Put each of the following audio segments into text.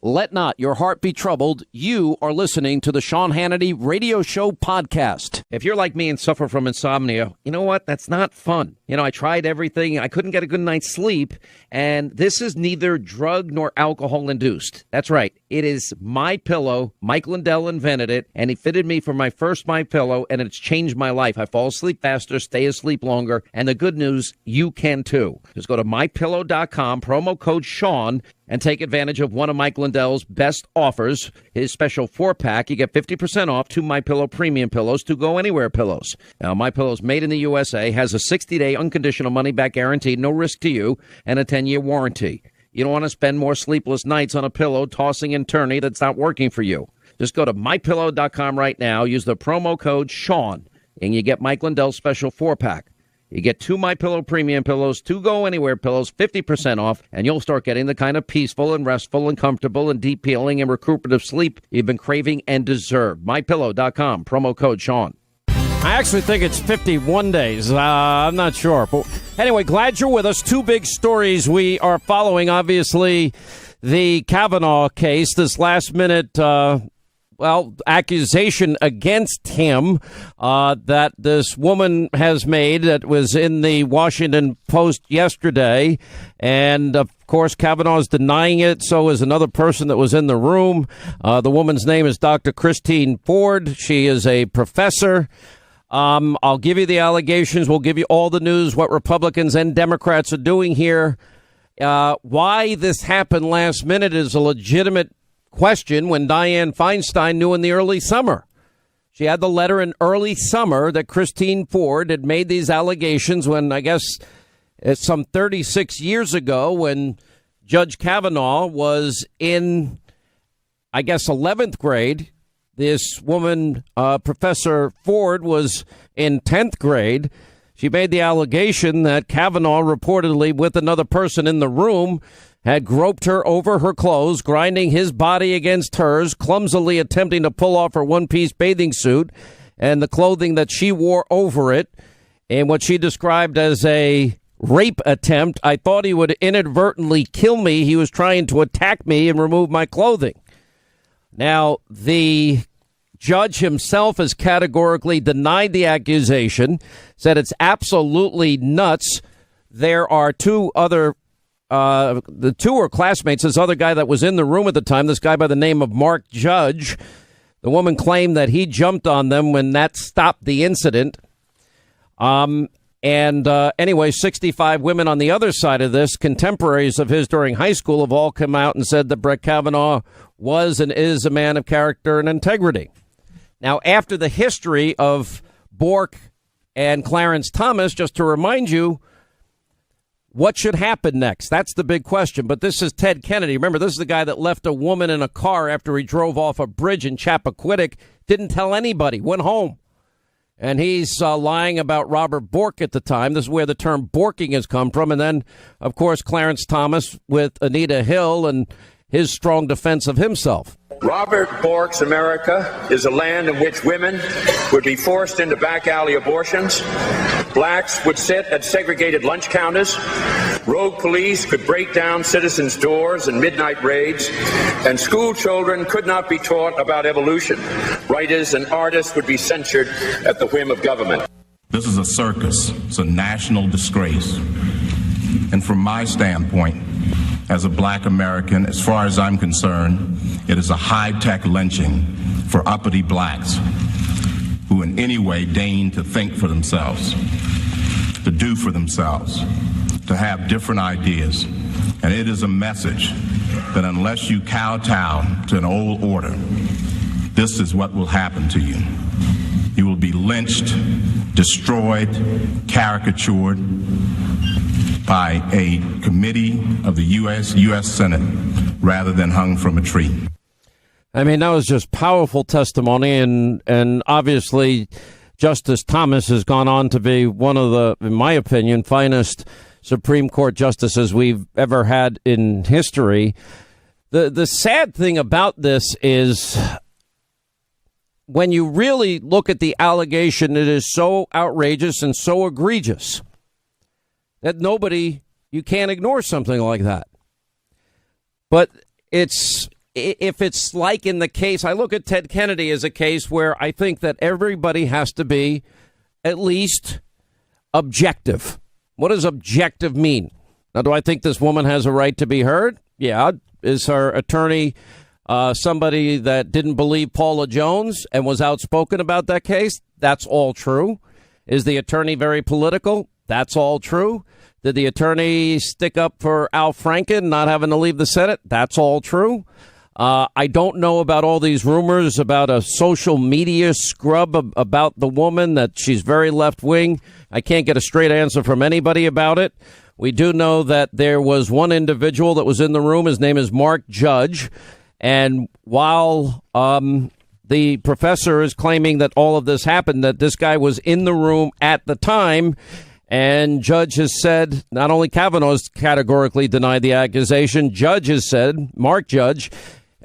Let not your heart be troubled. You are listening to the Sean Hannity Radio Show podcast. If you're like me and suffer from insomnia, you know what? That's not fun. I tried everything. I couldn't get a good night's sleep. And this is neither drug nor alcohol induced. That's right. It is MyPillow. Mike Lindell invented it, and he fitted me for my first MyPillow, and it's changed my life. I fall asleep faster, stay asleep longer, and the good news, you can too. Just go to MyPillow.com, promo code Sean, and take advantage of one of Mike Lindell's best offers, his special 4-pack. You get 50% off 2 MyPillow premium pillows, 2 Go Anywhere pillows. Now, MyPillow's made in the USA, has a 60-day unconditional money-back guarantee, no risk to you, and a 10-year warranty. You don't want to spend more sleepless nights on a pillow tossing and turning that's not working for you. Just go to MyPillow.com right now, use the promo code Sean, and you get Mike Lindell's special 4-pack. You get 2 MyPillow premium pillows, 2 Go Anywhere pillows, 50% off, and you'll start getting the kind of peaceful and restful and comfortable and deep healing and recuperative sleep you've been craving and deserve. MyPillow.com, promo code Sean. I actually think it's 51 days. I'm not sure. But anyway, glad you're with us. 2 big stories we are following. Obviously, the Kavanaugh case, this last-minute accusation against him that this woman has made that was in the Washington Post yesterday. And, of course, Kavanaugh is denying it. So is another person that was in the room. The woman's name is Dr. Christine Ford. She is a professor. I'll give you the allegations. We'll give you all the news, what Republicans and Democrats are doing here. Why this happened last minute is a legitimate question when Dianne Feinstein knew in the early summer. She had the letter in early summer that Christine Ford had made these allegations when, I guess, it's some 36 years ago when Judge Kavanaugh was in, I guess, 11th grade. This woman, Professor Ford, was in 10th grade. She made the allegation that Kavanaugh reportedly, with another person in the room, had groped her over her clothes, grinding his body against hers, clumsily attempting to pull off her one-piece bathing suit and the clothing that she wore over it, in what she described as a rape attempt. I thought he would inadvertently kill me. He was trying to attack me and remove my clothing. Now, the judge himself has categorically denied the accusation, said it's absolutely nuts. There are 2 other the 2 are classmates. This other guy that was in the room at the time, this guy by the name of Mark Judge, the woman claimed that he jumped on them when that stopped the incident. Anyway, 65 women on the other side of this, contemporaries of his during high school, have all come out and said that Brett Kavanaugh was and is a man of character and integrity. Now, after the history of Bork and Clarence Thomas, just to remind you, what should happen next? That's the big question. But this is Ted Kennedy. Remember, this is the guy that left a woman in a car after he drove off a bridge in Chappaquiddick, didn't tell anybody, went home. And he's lying about Robert Bork at the time. This is where the term borking has come from. And then, of course, Clarence Thomas with Anita Hill and his strong defense of himself. Robert Bork's America is a land in which women would be forced into back alley abortions. Blacks would sit at segregated lunch counters. Rogue police could break down citizens' doors in midnight raids. And school children could not be taught about evolution. Writers and artists would be censured at the whim of government. This is a circus. It's a national disgrace. And from my standpoint, as a black American, as far as I'm concerned, it is a high-tech lynching for uppity blacks who in any way deign to think for themselves, to do for themselves, to have different ideas. And it is a message that unless you kowtow to an old order, this is what will happen to you. You will be lynched, destroyed, caricatured by a committee of the U.S. Senate rather than hung from a tree. I mean, that was just powerful testimony, and obviously Justice Thomas has gone on to be one of the, in my opinion, finest Supreme Court justices we've ever had in history. The sad thing about this is when you really look at the allegation, it is so outrageous and so egregious that you can't ignore something like that. But it's if it's like in the case, I look at Ted Kennedy as a case where I think that everybody has to be at least objective. What does objective mean? Now, do I think this woman has a right to be heard? Yeah. Is her attorney somebody that didn't believe Paula Jones and was outspoken about that case? That's all true. Is the attorney very political? That's all true. Did the attorney stick up for Al Franken not having to leave the Senate? That's all true. I don't know about all these rumors about a social media scrub about the woman, that she's very left wing. I can't get a straight answer from anybody about it. We do know that there was one individual that was in the room. His name is Mark Judge. And while the professor is claiming that all of this happened, that this guy was in the room at the time, and Judge has said, not only Kavanaugh has categorically denied the accusation, Judge has said, Mark Judge,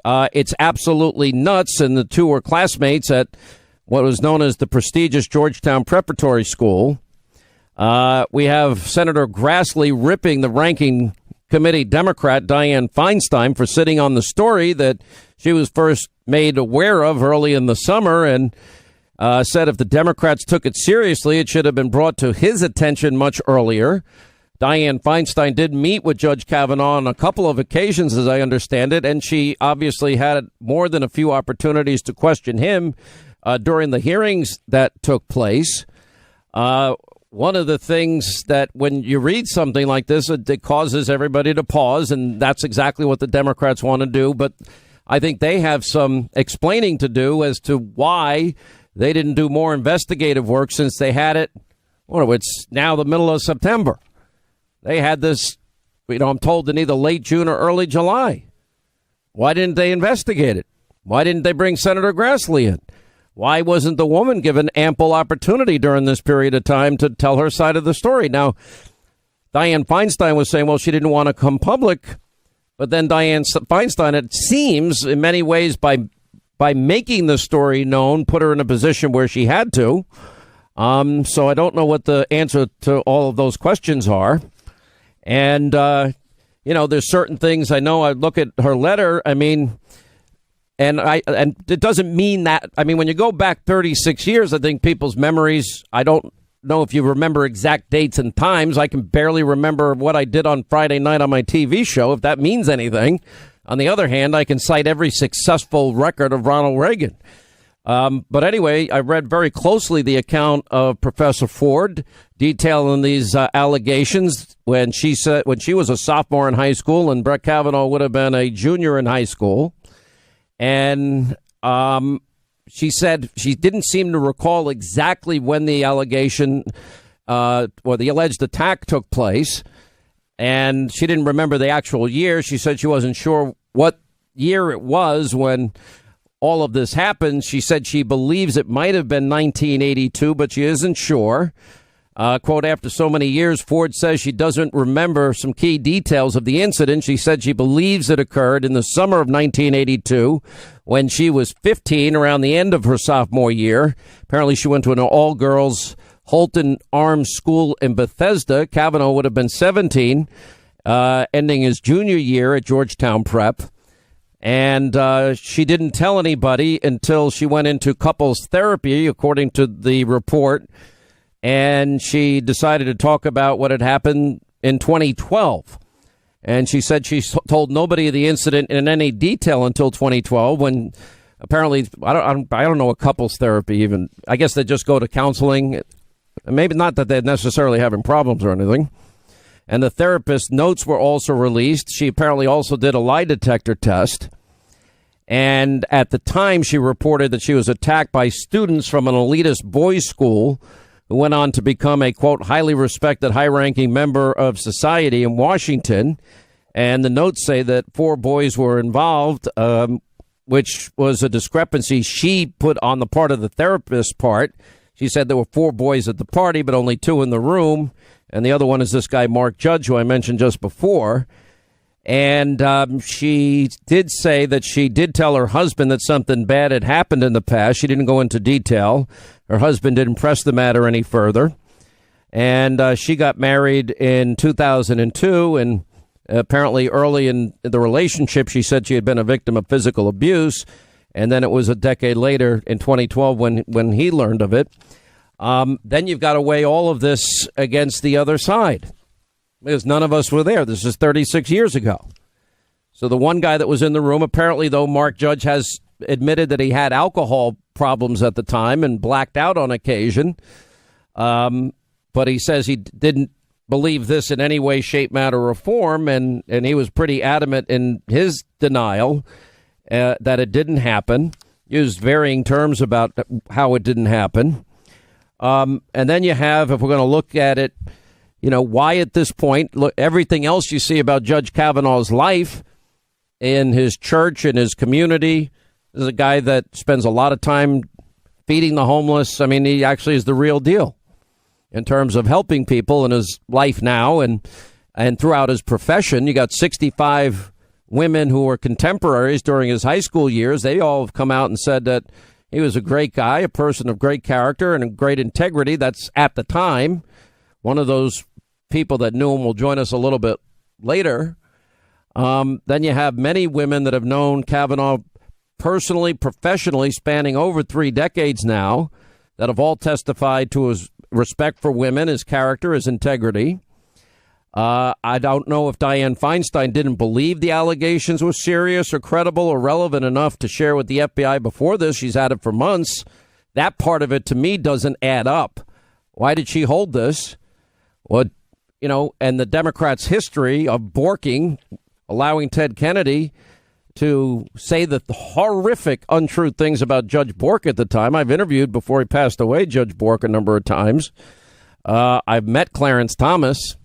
it's absolutely nuts. And the two were classmates at what was known as the prestigious Georgetown Preparatory School. We have Senator Grassley ripping the ranking committee Democrat Dianne Feinstein for sitting on the story that she was first made aware of early in the summer, and said if the Democrats took it seriously, it should have been brought to his attention much earlier. Dianne Feinstein did meet with Judge Kavanaugh on a couple of occasions, as I understand it, and she obviously had more than a few opportunities to question him during the hearings that took place. One of the things that when you read something like this, it causes everybody to pause, and that's exactly what the Democrats want to do. But I think they have some explaining to do as to why they didn't do more investigative work since they had it. Well, it's now the middle of September. They had this, I'm told, in either late June or early July. Why didn't they investigate it? Why didn't they bring Senator Grassley in? Why wasn't the woman given ample opportunity during this period of time to tell her side of the story? Now, Dianne Feinstein was saying, well, she didn't want to come public. But then Dianne Feinstein, it seems, in many ways, by making the story known, put her in a position where she had to. So I don't know what the answer to all of those questions are. And, there's certain things I know. I look at her letter. I mean, and it doesn't mean that. I mean, when you go back 36 years, I think people's memories, I don't know if you remember exact dates and times. I can barely remember what I did on Friday night on my TV show, if that means anything. On the other hand, I can cite every successful record of Ronald Reagan. But anyway, I read very closely the account of Professor Ford detailing these allegations when she was a sophomore in high school and Brett Kavanaugh would have been a junior in high school. And she said she didn't seem to recall exactly when the allegation or the alleged attack took place. And she didn't remember the actual year. She said she wasn't sure what year it was when all of this happened. She said she believes it might have been 1982, but she isn't sure. Quote, after so many years, Ford says she doesn't remember some key details of the incident. She said she believes it occurred in the summer of 1982 when she was 15, around the end of her sophomore year. Apparently, she went to an all-girls Holton Arms School in Bethesda. Kavanaugh would have been 17, ending his junior year at Georgetown Prep. And she didn't tell anybody until she went into couples therapy, according to the report. And she decided to talk about what had happened in 2012. And she said she told nobody of the incident in any detail until 2012, when apparently, I don't know, a couples therapy even. I guess they just go to counseling. Maybe not that they're necessarily having problems or anything. And the therapist's notes were also released. She apparently also did a lie detector test. And at the time, she reported that she was attacked by students from an elitist boys' school who went on to become a, quote, highly respected, high-ranking member of society in Washington. And the notes say that 4 boys were involved, which was a discrepancy she put on the part of the therapist's part. She said there were 4 boys at the party, but only 2 in the room. And the other one is this guy, Mark Judge, who I mentioned just before. And she did say that she did tell her husband that something bad had happened in the past. She didn't go into detail. Her husband didn't press the matter any further. And she got married in 2002. And Apparently, early in the relationship, she said she had been a victim of physical abuse. And then it was a decade later in 2012 when he learned of it. Then you've got to weigh all of this against the other side, because none of us were there. This is 36 years ago. So the one guy that was in the room, apparently, though, Mark Judge has admitted that he had alcohol problems at the time and blacked out on occasion. But he says he didn't believe this in any way, shape, matter, or form. And he was pretty adamant in his denial that it didn't happen. Used varying terms about how it didn't happen. And then you have, if we're going to look at it, why at this point, look, everything else you see about Judge Kavanaugh's life in his church, in his community. This is a guy that spends a lot of time feeding the homeless. I mean, he actually is the real deal in terms of helping people in his life now and throughout his profession. You got 65 women who were contemporaries during his high school years. They all have come out and said that he was a great guy, a person of great character and great integrity. That's at the time. One of those people that knew him will join us a little bit later. Then you have many women that have known Kavanaugh personally, professionally, spanning over 3 decades now, that have all testified to his respect for women, his character, his integrity. I don't know if Dianne Feinstein didn't believe the allegations were serious or credible or relevant enough to share with the FBI before this. She's had it for months. That part of it, to me, doesn't add up. Why did she hold this? Well, and the Democrats' history of borking, allowing Ted Kennedy to say the horrific, untrue things about Judge Bork at the time. I've interviewed, before he passed away, Judge Bork a number of times. I've met Clarence Thomas.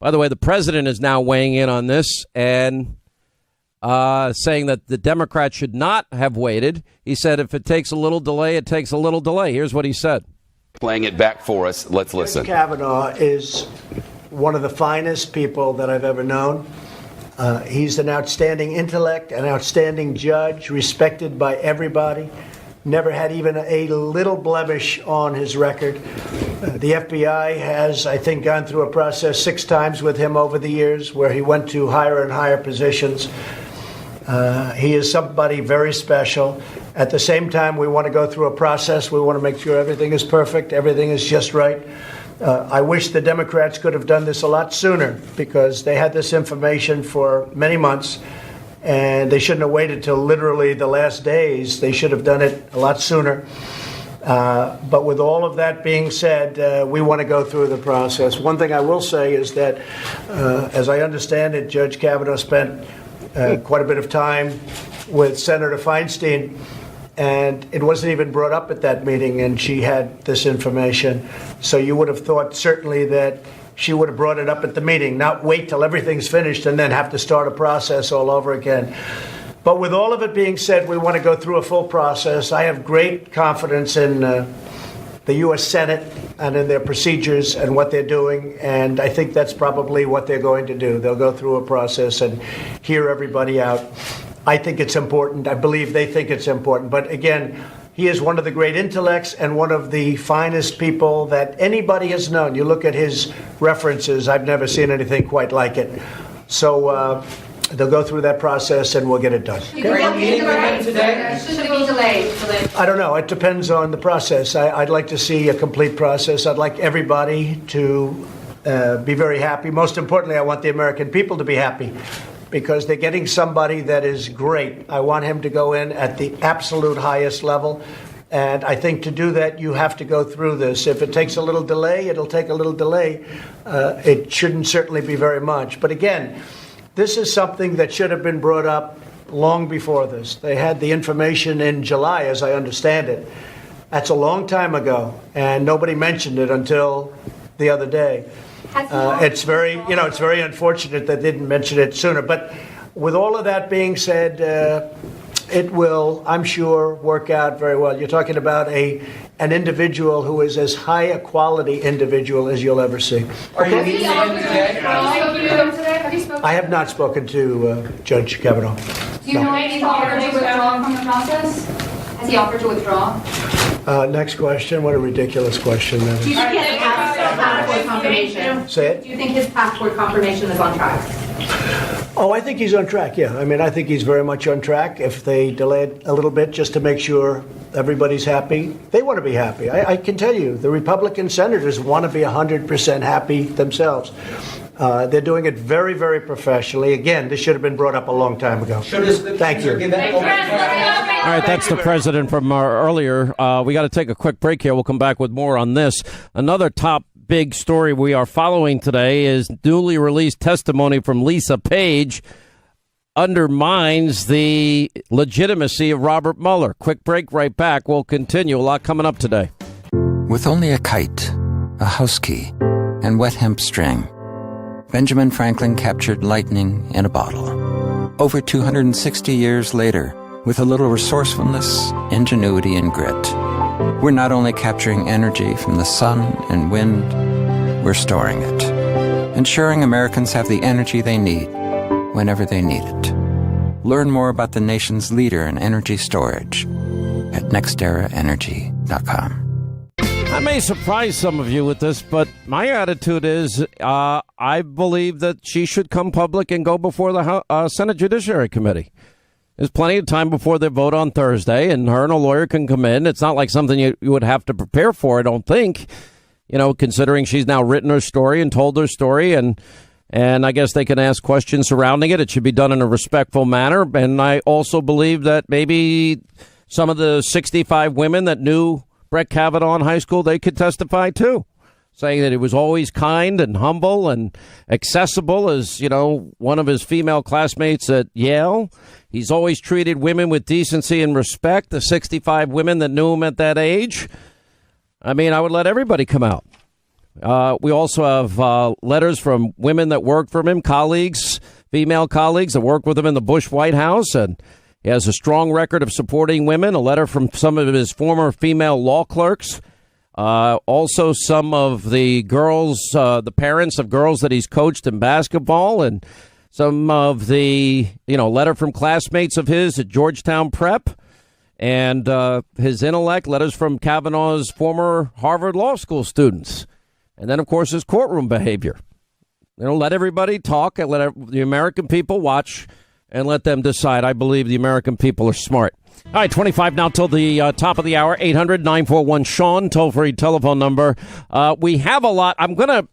By the way, the president is now weighing in on this and saying that the Democrats should not have waited. He said if it takes a little delay, it takes a little delay. Here's what he said. Playing it back for us. Let's listen. Judge Kavanaugh is one of the finest people that I've ever known. He's an outstanding intellect, an outstanding judge, respected by everybody. Never had even a little blemish on his record. The FBI has, I think, gone through a process 6 times with him over the years where he went to higher and higher positions. He is somebody very special. At the same time, we want to go through a process. We want to make sure everything is perfect, everything is just right. I wish the Democrats could have done this a lot sooner because they had this information for many months. And they shouldn't have waited till literally the last days. They should have done it a lot sooner. But with all of that being said, we want to go through the process. One thing I will say is that, as I understand it, Judge Kavanaugh spent quite a bit of time with Senator Feinstein, and it wasn't even brought up at that meeting, and she had this information. So you would have thought certainly that she would have brought it up at the meeting, not wait till everything's finished and then have to start a process all over again. But with all of it being said, we want to go through a full process. I have great confidence in the U.S. Senate and in their procedures and what they're doing, and I think that's probably what they're going to do. They'll go through a process and hear everybody out. I think it's important. I believe they think it's important. But again, he is one of the great intellects and one of the finest people that anybody has known. You look at his references, I've never seen anything quite like it. So they'll go through that process and we'll get it done. Should it be delayed? I don't know. It depends on the process. I'd like to see a complete process. I'd like everybody to be very happy. Most importantly, I want the American people to be happy, because they're getting somebody that is great. I want him to go in at the absolute highest level. And I think to do that, you have to go through this. If it takes a little delay, it'll take a little delay. It shouldn't certainly be very much. But again, this is something that should have been brought up long before this. They had the information in July, as I understand it. That's a long time ago, and nobody mentioned it until the other day. It's very unfortunate that they didn't mention it sooner. But with all of that being said, it will, I'm sure, work out very well. You're talking about an individual who is as high a quality individual as you'll ever see. Okay. I have not spoken to Judge Kavanaugh. Do you know if he's offered to withdraw from the process? Has he offered to withdraw? Next question. What a ridiculous question that is. Do you think his passport confirmation? Say it. Do you think his passport confirmation is on track? Oh, I think he's on track, yeah. I mean, I think he's very much on track. If they delay it a little bit just to make sure everybody's happy, they want to be happy. I can tell you, the Republican senators want to be 100% happy themselves. They're doing it very, very professionally. Again, this should have been brought up a long time ago. Thank you. All right, that's the president from earlier. We got to take a quick break here. We'll come back with more on this. Another top big story we are following today is newly released testimony from Lisa Page undermines the legitimacy of Robert Mueller. Quick break, right back. We'll continue. A lot coming up today. With only a kite, a house key, and wet hemp string, Benjamin Franklin captured lightning in a bottle. Over 260 years later, with a little resourcefulness, ingenuity, and grit, we're not only capturing energy from the sun and wind, we're storing it, ensuring Americans have the energy they need whenever they need it. Learn more about the nation's leader in energy storage at nexteraenergy.com. I may surprise some of you with this, but my attitude is I believe that she should come public and go before the Senate Judiciary Committee. There's plenty of time before they vote on Thursday, and her and a lawyer can come in. It's not like something you would have to prepare for, I don't think, considering she's now written her story and told her story, and I guess they can ask questions surrounding it. It should be done in a respectful manner, and I also believe that maybe some of the 65 women that knew Brett Kavanaugh in high school, they could testify too, saying that he was always kind and humble and accessible as, one of his female classmates at Yale. He's always treated women with decency and respect, the 65 women that knew him at that age. I mean, I would let everybody come out. We also have letters from women that worked for him, colleagues, female colleagues that worked with him in the Bush White House, and he has a strong record of supporting women, a letter from some of his former female law clerks. Also, some of the girls, the parents of girls that he's coached in basketball, and some of the, letter from classmates of his at Georgetown Prep, and his intellect, letters from Kavanaugh's former Harvard Law School students. And then, of course, his courtroom behavior. Let everybody talk and let the American people watch and let them decide. I believe the American people are smart. All right, 25 now till the top of the hour. 800-941-SEAN, toll-free telephone number. We have a lot. I'm going to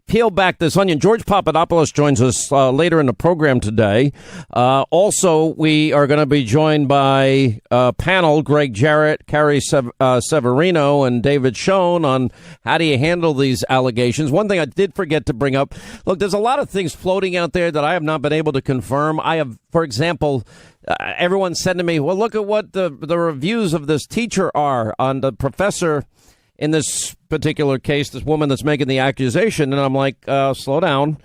peel back this onion. George Papadopoulos joins us later in the program today. Also, we are going to be joined by panel Greg Jarrett, Carrie Severino, and David Schoen on how do you handle these allegations. One thing I did forget to bring up, look, there's a lot of things floating out there that I have not been able to confirm. I have, for example, everyone said to me, well, look at what the reviews of this teacher are on the professor in this particular case, this woman that's making the accusation. And I'm like, slow down.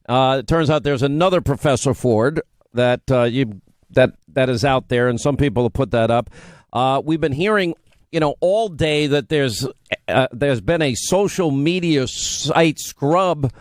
It turns out there's another Professor Ford that that is out there, and some people have put that up. We've been hearing, all day that there's been a social media site scrub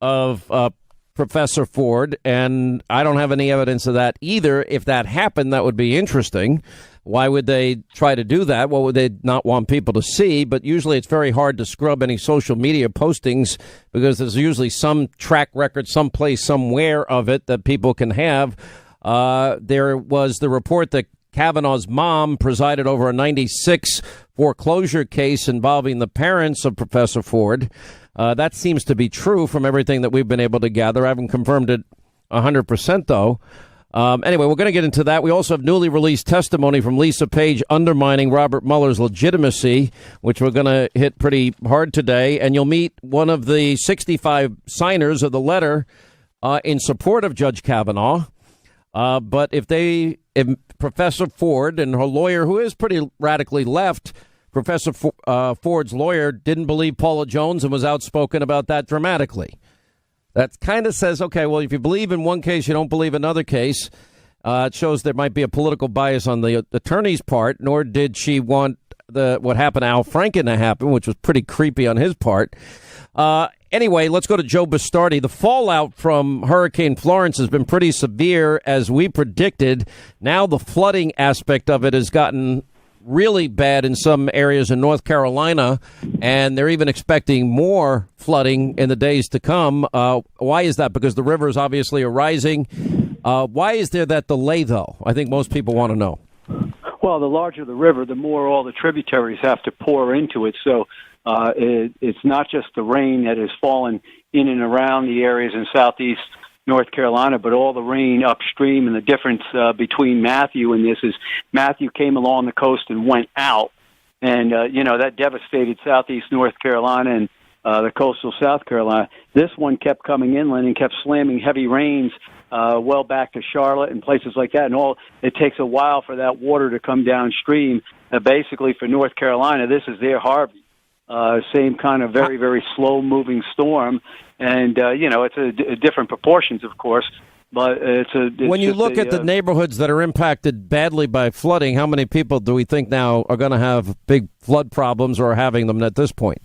of Professor Ford, and I don't have any evidence of that either. If that happened, that would be interesting. Why would they try to do that? What would they not want people to see? But usually it's very hard to scrub any social media postings because there's usually some track record, someplace, somewhere of it that people can have. There was the report that Kavanaugh's mom presided over a 96 foreclosure case involving the parents of Professor Ford. That seems to be true from everything that we've been able to gather. I haven't confirmed it 100%, though. Anyway, we're going to get into that. We also have newly released testimony from Lisa Page undermining Robert Mueller's legitimacy, which we're going to hit pretty hard today. And you'll meet one of the 65 signers of the letter in support of Judge Kavanaugh. But if Professor Ford and her lawyer, who is pretty radically left, Professor Ford's lawyer didn't believe Paula Jones and was outspoken about that dramatically. That kind of says, okay, well, if you believe in one case, you don't believe another case. It shows there might be a political bias on the attorney's part, nor did she want what happened to Al Franken to happen, which was pretty creepy on his part. Anyway, let's go to Joe Bastardi. The fallout from Hurricane Florence has been pretty severe, as we predicted. Now the flooding aspect of it has gotten really bad in some areas in North Carolina, and they're even expecting more flooding in the days to come. Why is that? Because the rivers obviously are rising. Why is there that delay, though? I think most people want to know. Well, the larger the river, the more all the tributaries have to pour into it. So it's not just the rain that has fallen in and around the areas in southeast North Carolina, but all the rain upstream. And the difference between Matthew and this is Matthew came along the coast and went out. And, that devastated southeast North Carolina and the coastal South Carolina. This one kept coming inland and kept slamming heavy rains well back to Charlotte and places like that. And it takes a while for that water to come downstream. Basically, for North Carolina, this is their Harvey. Same kind of very, very slow-moving storm. And, it's a different proportions, of course. But when you look at the neighborhoods that are impacted badly by flooding, how many people do we think now are going to have big flood problems or are having them at this point?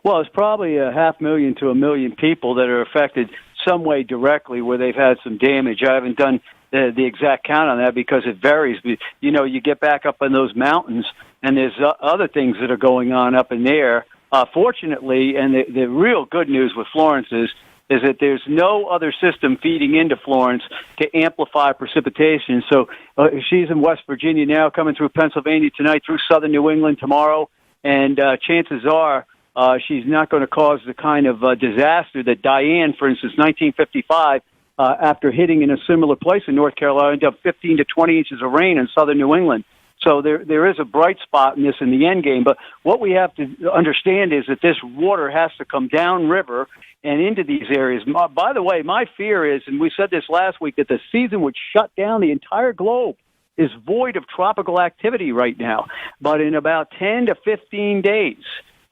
Well, it's probably 500,000 to 1 million people that are affected some way directly where they've had some damage. I haven't done the exact count on that because it varies. But, you get back up in those mountains, and there's other things that are going on up in there. Fortunately, and the real good news with Florence is that there's no other system feeding into Florence to amplify precipitation. So she's in West Virginia now, coming through Pennsylvania tonight, through southern New England tomorrow, and chances are she's not going to cause the kind of disaster that Diane, for instance, 1955, after hitting in a similar place in North Carolina, ended up 15 to 20 inches of rain in southern New England. So there is a bright spot in this in the end game. But what we have to understand is that this water has to come downriver and into these areas. By the way, my fear is, and we said this last week, that the season would shut down the entire globe. Is void of tropical activity right now. But in about 10 to 15 days,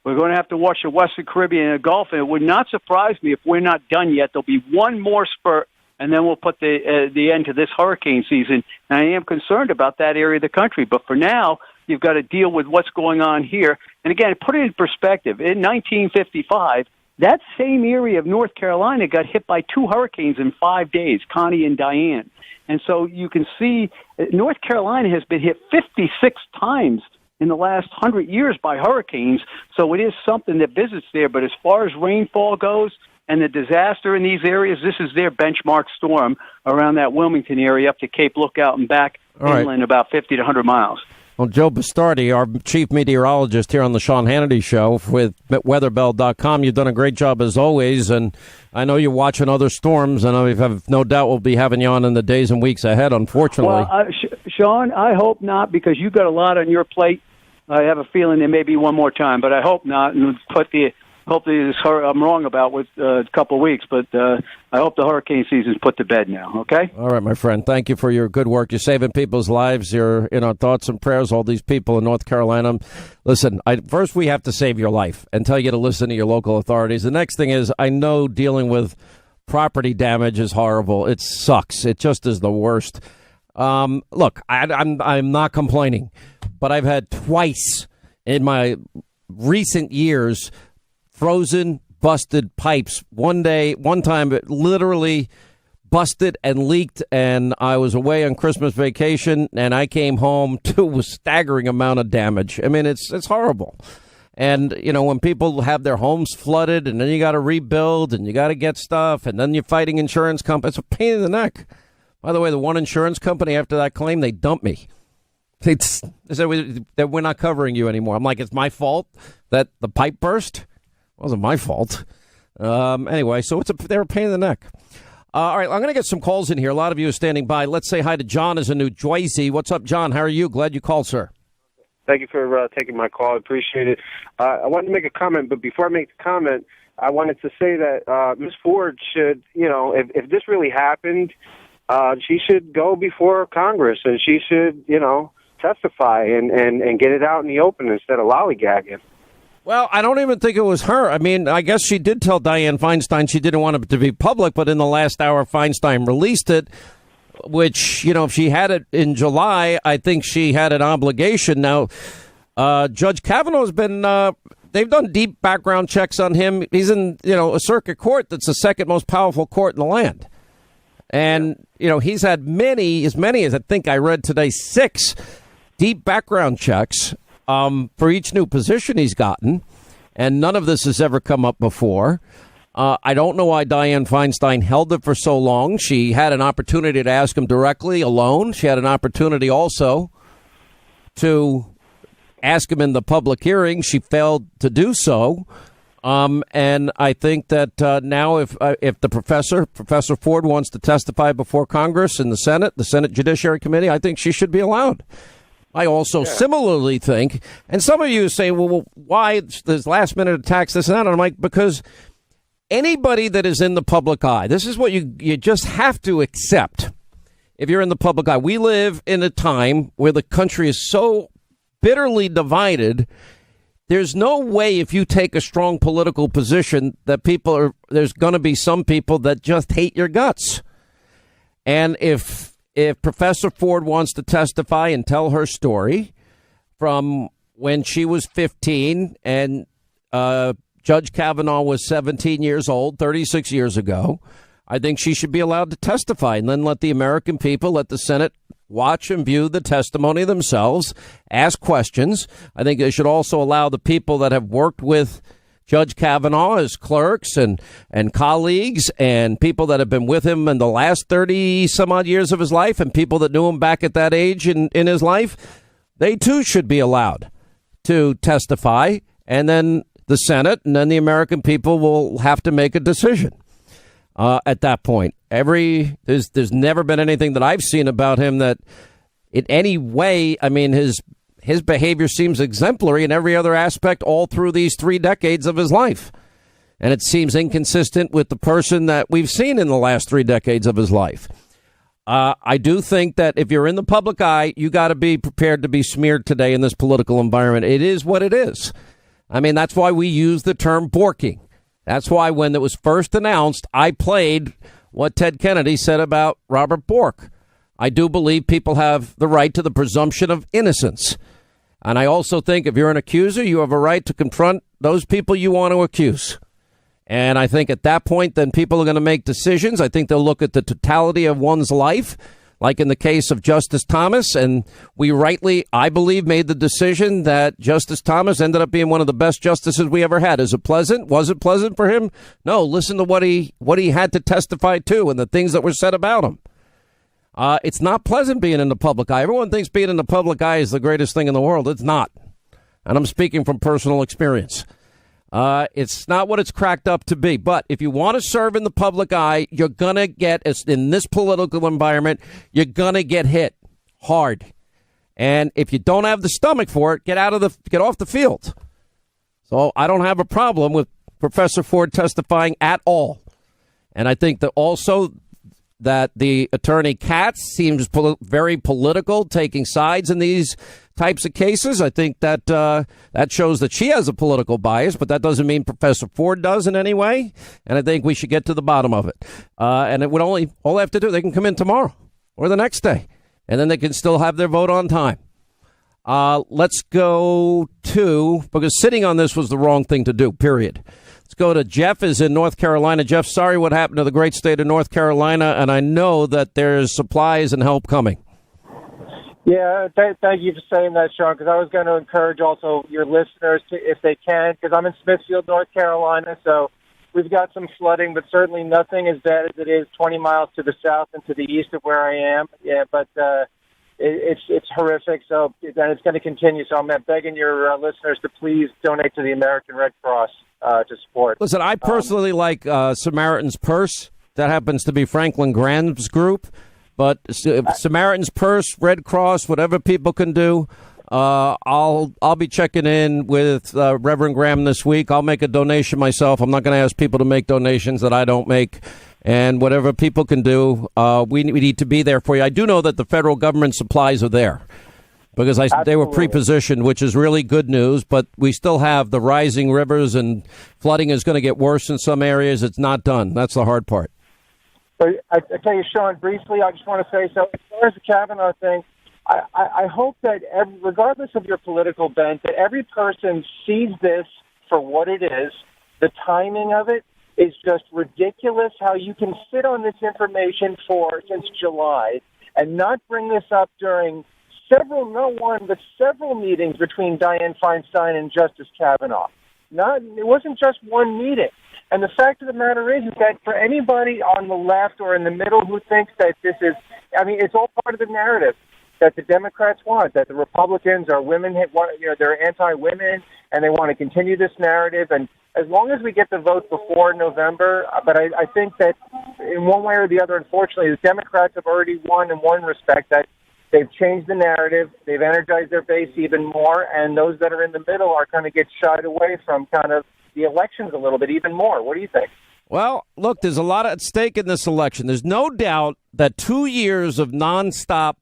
we're going to have to watch the Western Caribbean and the Gulf, and it would not surprise me if we're not done yet. There'll be one more spurt, and then we'll put the end to this hurricane season. And I am concerned about that area of the country. But for now, you've got to deal with what's going on here. And again, put it in perspective. In 1955, that same area of North Carolina got hit by 2 hurricanes in 5 days, Connie and Diane. And so you can see North Carolina has been hit 56 times in the last 100 years by hurricanes, so it is something that visits there. But as far as rainfall goes and the disaster in these areas, this is their benchmark storm around that Wilmington area up to Cape Lookout and back inland about 50 to 100 miles. Well, Joe Bastardi, our chief meteorologist here on the Sean Hannity Show with weatherbell.com, you've done a great job as always, and I know you're watching other storms, and I have no doubt we'll be having you on in the days and weeks ahead, unfortunately. Well, Sean, I hope not, because you've got a lot on your plate. I have a feeling there may be one more time, but I hope not. And hopefully I'm wrong about with a couple of weeks, but I hope the hurricane season's put to bed now, okay? All right, my friend. Thank you for your good work. You're saving people's lives. You're in our thoughts and prayers, all these people in North Carolina. Listen, first we have to save your life and tell you to listen to your local authorities. The next thing is, I know dealing with property damage is horrible. It sucks. It just is the worst. Look, I'm not complaining, but I've had twice in my recent years frozen, busted pipes. One time it literally busted and leaked, and I was away on Christmas vacation, and I came home to a staggering amount of damage. I mean, it's horrible. And, when people have their homes flooded, and then you got to rebuild, and you got to get stuff, and then you're fighting insurance companies, it's a pain in the neck. By the way, the one insurance company after that claim, they dumped me. They said, we're not covering you anymore. I'm like, it's my fault that the pipe burst? It wasn't my fault. Anyway, so they're a pain in the neck. All right, I'm going to get some calls in here. A lot of you are standing by. Let's say hi to John in New Jersey. What's up, John? How are you? Glad you called, sir. Thank you for taking my call. I appreciate it. I wanted to make a comment, but before I make the comment, I wanted to say that Ms. Ford should, if this really happened, she should go before Congress, and she should, testify and get it out in the open instead of lollygagging. Well, I don't even think it was her. I mean, I guess she did tell Dianne Feinstein she didn't want it to be public, but in the last hour, Feinstein released it, which, if she had it in July, I think she had an obligation. Now, Judge Kavanaugh's been, they've done deep background checks on him. He's in, a circuit court that's the second most powerful court in the land. And, he's had as many as I think I read today, 6 deep background checks for each new position he's gotten, and none of this has ever come up before. I don't know why Dianne Feinstein held it for so long. She had an opportunity to ask him directly alone. She had an opportunity also to ask him in the public hearing. She failed to do so. And I think that now if the Professor Ford wants to testify before Congress in the Senate Judiciary Committee, I think she should be allowed. I also similarly think, and some of you say, well, why there's last minute attacks, this and that? And I'm like, because anybody that is in the public eye, this is what you just have to accept. If you're in the public eye, we live in a time where the country is so bitterly divided. There's no way if you take a strong political position that there's going to be some people that just hate your guts. And if Professor Ford wants to testify and tell her story from when she was 15 and Judge Kavanaugh was 17 years old, 36 years ago, I think she should be allowed to testify, and then let the American people, let the Senate watch and view the testimony themselves, ask questions. I think they should also allow the people that have worked with Judge Kavanaugh as clerks and colleagues and people that have been with him in the last 30 some odd years of his life and people that knew him back at that age in his life, they too should be allowed to testify. And then the Senate and then the American people will have to make a decision at that point. There's never been anything that I've seen about him that in any way, I mean, his behavior seems exemplary in every other aspect all through these 3 decades of his life. And it seems inconsistent with the person that we've seen in the last 3 decades of his life. I do think that if you're in the public eye, you got to be prepared to be smeared today in this political environment. It is what it is. I mean, that's why we use the term borking. That's why when it was first announced, I played what Ted Kennedy said about Robert Bork. I do believe people have the right to the presumption of innocence. And I also think if you're an accuser, you have a right to confront those people you want to accuse. And I think at that point, then people are going to make decisions. I think they'll look at the totality of one's life, like in the case of Justice Thomas. And we rightly, I believe, made the decision that Justice Thomas ended up being one of the best justices we ever had. Is it pleasant? Was it pleasant for him? No. Listen to what he had to testify to and the things that were said about him. It's not pleasant being in the public eye. Everyone thinks being in the public eye is the greatest thing in the world. It's not. And I'm speaking from personal experience. It's not what it's cracked up to be. But if you want to serve in the public eye, you're going to get, in this political environment, you're going to get hit hard. And if you don't have the stomach for it, get off the field. So I don't have a problem with Professor Ford testifying at all. And I think that also that the attorney Katz seems very political, taking sides in these types of cases. I think that that shows that she has a political bias, but that doesn't mean Professor Ford does in any way. And I think we should get to the bottom of it. And it would all they have to do, they can come in tomorrow or the next day, and then they can still have their vote on time. Let's go to, because sitting on this was the wrong thing to do, period. Let's go to Jeff is in North Carolina. Jeff, sorry what happened to the great state of North Carolina, and I know that there's supplies and help coming. Yeah, thank you for saying that, Sean, because I was going to encourage also your listeners to, if they can, because I'm in Smithfield, North Carolina, so we've got some flooding, but certainly nothing as bad as it is 20 miles to the south and to the east of where I am. Yeah, but it's horrific, so and it's going to continue. So I'm begging your listeners to please donate to the American Red Cross to support. Listen, I personally like Samaritan's Purse. That happens to be Franklin Graham's group. But Samaritan's Purse, Red Cross, whatever people can do, I'll be checking in with Reverend Graham this week. I'll make a donation myself. I'm not going to ask people to make donations that I don't make. And whatever people can do, we need to be there for you. I do know that the federal government supplies are there because they were pre-positioned, which is really good news. But we still have the rising rivers and flooding is going to get worse in some areas. It's not done. That's the hard part. But I tell you, Sean, briefly, I just want to say, so as far as the Kavanaugh thing, I hope that regardless of your political bent, that every person sees this for what it is. The timing of it is just ridiculous, how you can sit on this information since July and not bring this up during several meetings between Dianne Feinstein and Justice Kavanaugh. It wasn't just one meeting. And the fact of the matter is that for anybody on the left or in the middle who thinks that this is, it's all part of the narrative that the Democrats want, that the Republicans are they're anti-women and they want to continue this narrative. And as long as we get the vote before November, but I think that in one way or the other, unfortunately, the Democrats have already won in one respect, that they've changed the narrative, they've energized their base even more, and those that are in the middle are kind of get shied away from kind of the elections a little bit even more. What do you think? Well, look, there's a lot at stake in this election. There's no doubt that 2 years of nonstop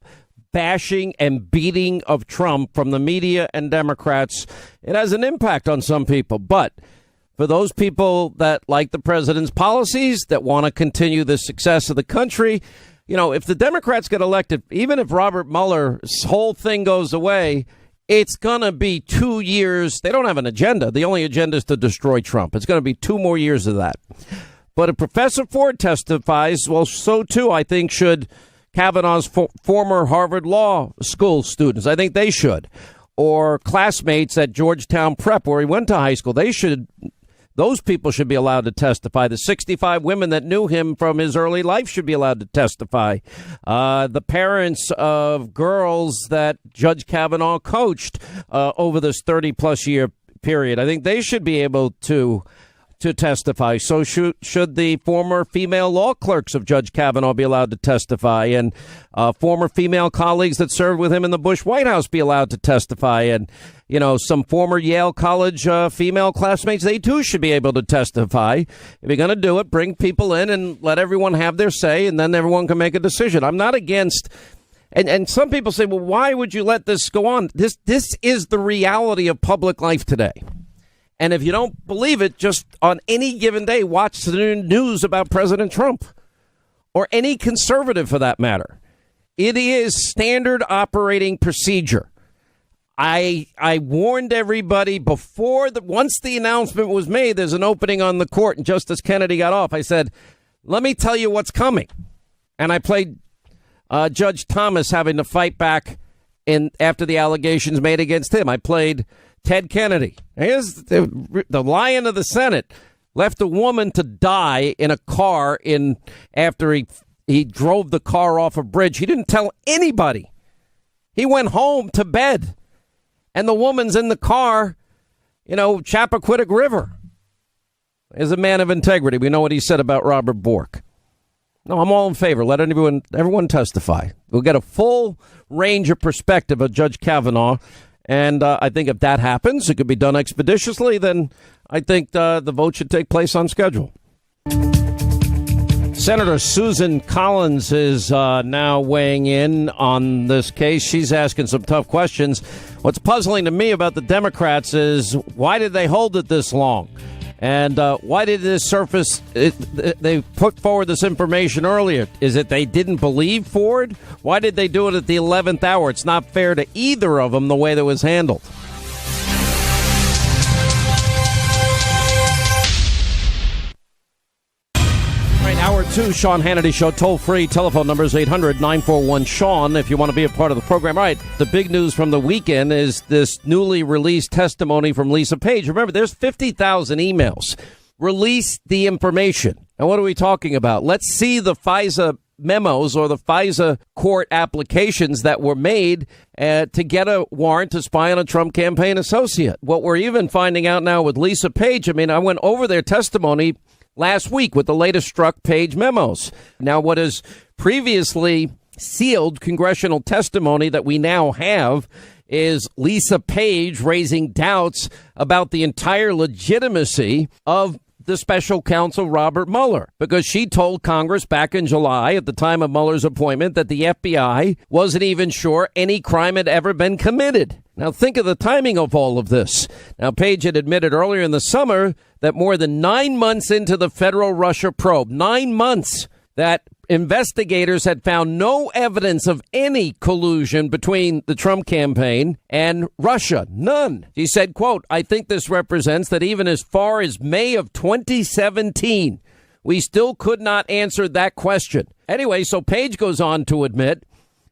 bashing and beating of Trump from the media and Democrats, it has an impact on some people. But for those people that like the president's policies, that want to continue the success of the country, if the Democrats get elected, even if Robert Mueller's whole thing goes away, it's going to be 2 years. They don't have an agenda. The only agenda is to destroy Trump. It's going to be 2 more years of that. But if Professor Ford testifies, well, so too, I think, should Kavanaugh's former Harvard Law School students. I think they should. Or classmates at Georgetown Prep, where he went to high school. Those people should be allowed to testify. The 65 women that knew him from his early life should be allowed to testify. The parents of girls that Judge Kavanaugh coached over this 30-plus year period, I think they should be able to testify. So should the former female law clerks of Judge Kavanaugh be allowed to testify, and former female colleagues that served with him in the Bush White House be allowed to testify, and some former Yale College female classmates, they too should be able to testify. If you're going to do it, bring people in and let everyone have their say, and then everyone can make a decision. I'm not against. And some people say, well, why would you let this go on? This is the reality of public life today. And if you don't believe it, just on any given day, watch the news about President Trump or any conservative for that matter. It is standard operating procedure. I warned everybody once the announcement was made, there's an opening on the court and Justice Kennedy got off. I said, let me tell you what's coming. And I played Judge Thomas having to fight back after the allegations made against him. I played Ted Kennedy. Here's the Lion of the Senate left a woman to die in a car after he drove the car off a bridge. He didn't tell anybody. He went home to bed, and the woman's in the car, Chappaquiddick River. Is a man of integrity. We know what he said about Robert Bork. No, I'm all in favor. Let everyone testify. We'll get a full range of perspective of Judge Kavanaugh. And I think if that happens, it could be done expeditiously, then I think the vote should take place on schedule. Senator Susan Collins is now weighing in on this case. She's asking some tough questions. What's puzzling to me about the Democrats is, why did they hold it this long? And why did this surface? They put forward this information earlier. Is it they didn't believe Ford? Why did they do it at the 11th hour? It's not fair to either of them the way that was handled. All right, hour 2, Sean Hannity Show, toll-free. Telephone number is 800-941-SEAN if you want to be a part of the program. All right, the big news from the weekend is this newly released testimony from Lisa Page. Remember, there's 50,000 emails. Release the information. Now, what are we talking about? Let's see the FISA memos or the FISA court applications that were made to get a warrant to spy on a Trump campaign associate. What we're even finding out now with Lisa Page, I went over their testimony last week with the latest Strzok Page memos. Now, what is previously sealed congressional testimony that we now have is Lisa Page raising doubts about the entire legitimacy of the special counsel Robert Mueller, because she told Congress back in July at the time of Mueller's appointment that the FBI wasn't even sure any crime had ever been committed. Now, think of the timing of all of this. Now, Page had admitted earlier in the summer that more than 9 months into the federal Russia probe, 9 months, that investigators had found no evidence of any collusion between the Trump campaign and Russia. None. She said, quote, I think this represents that even as far as May of 2017, we still could not answer that question. Anyway, so Page goes on to admit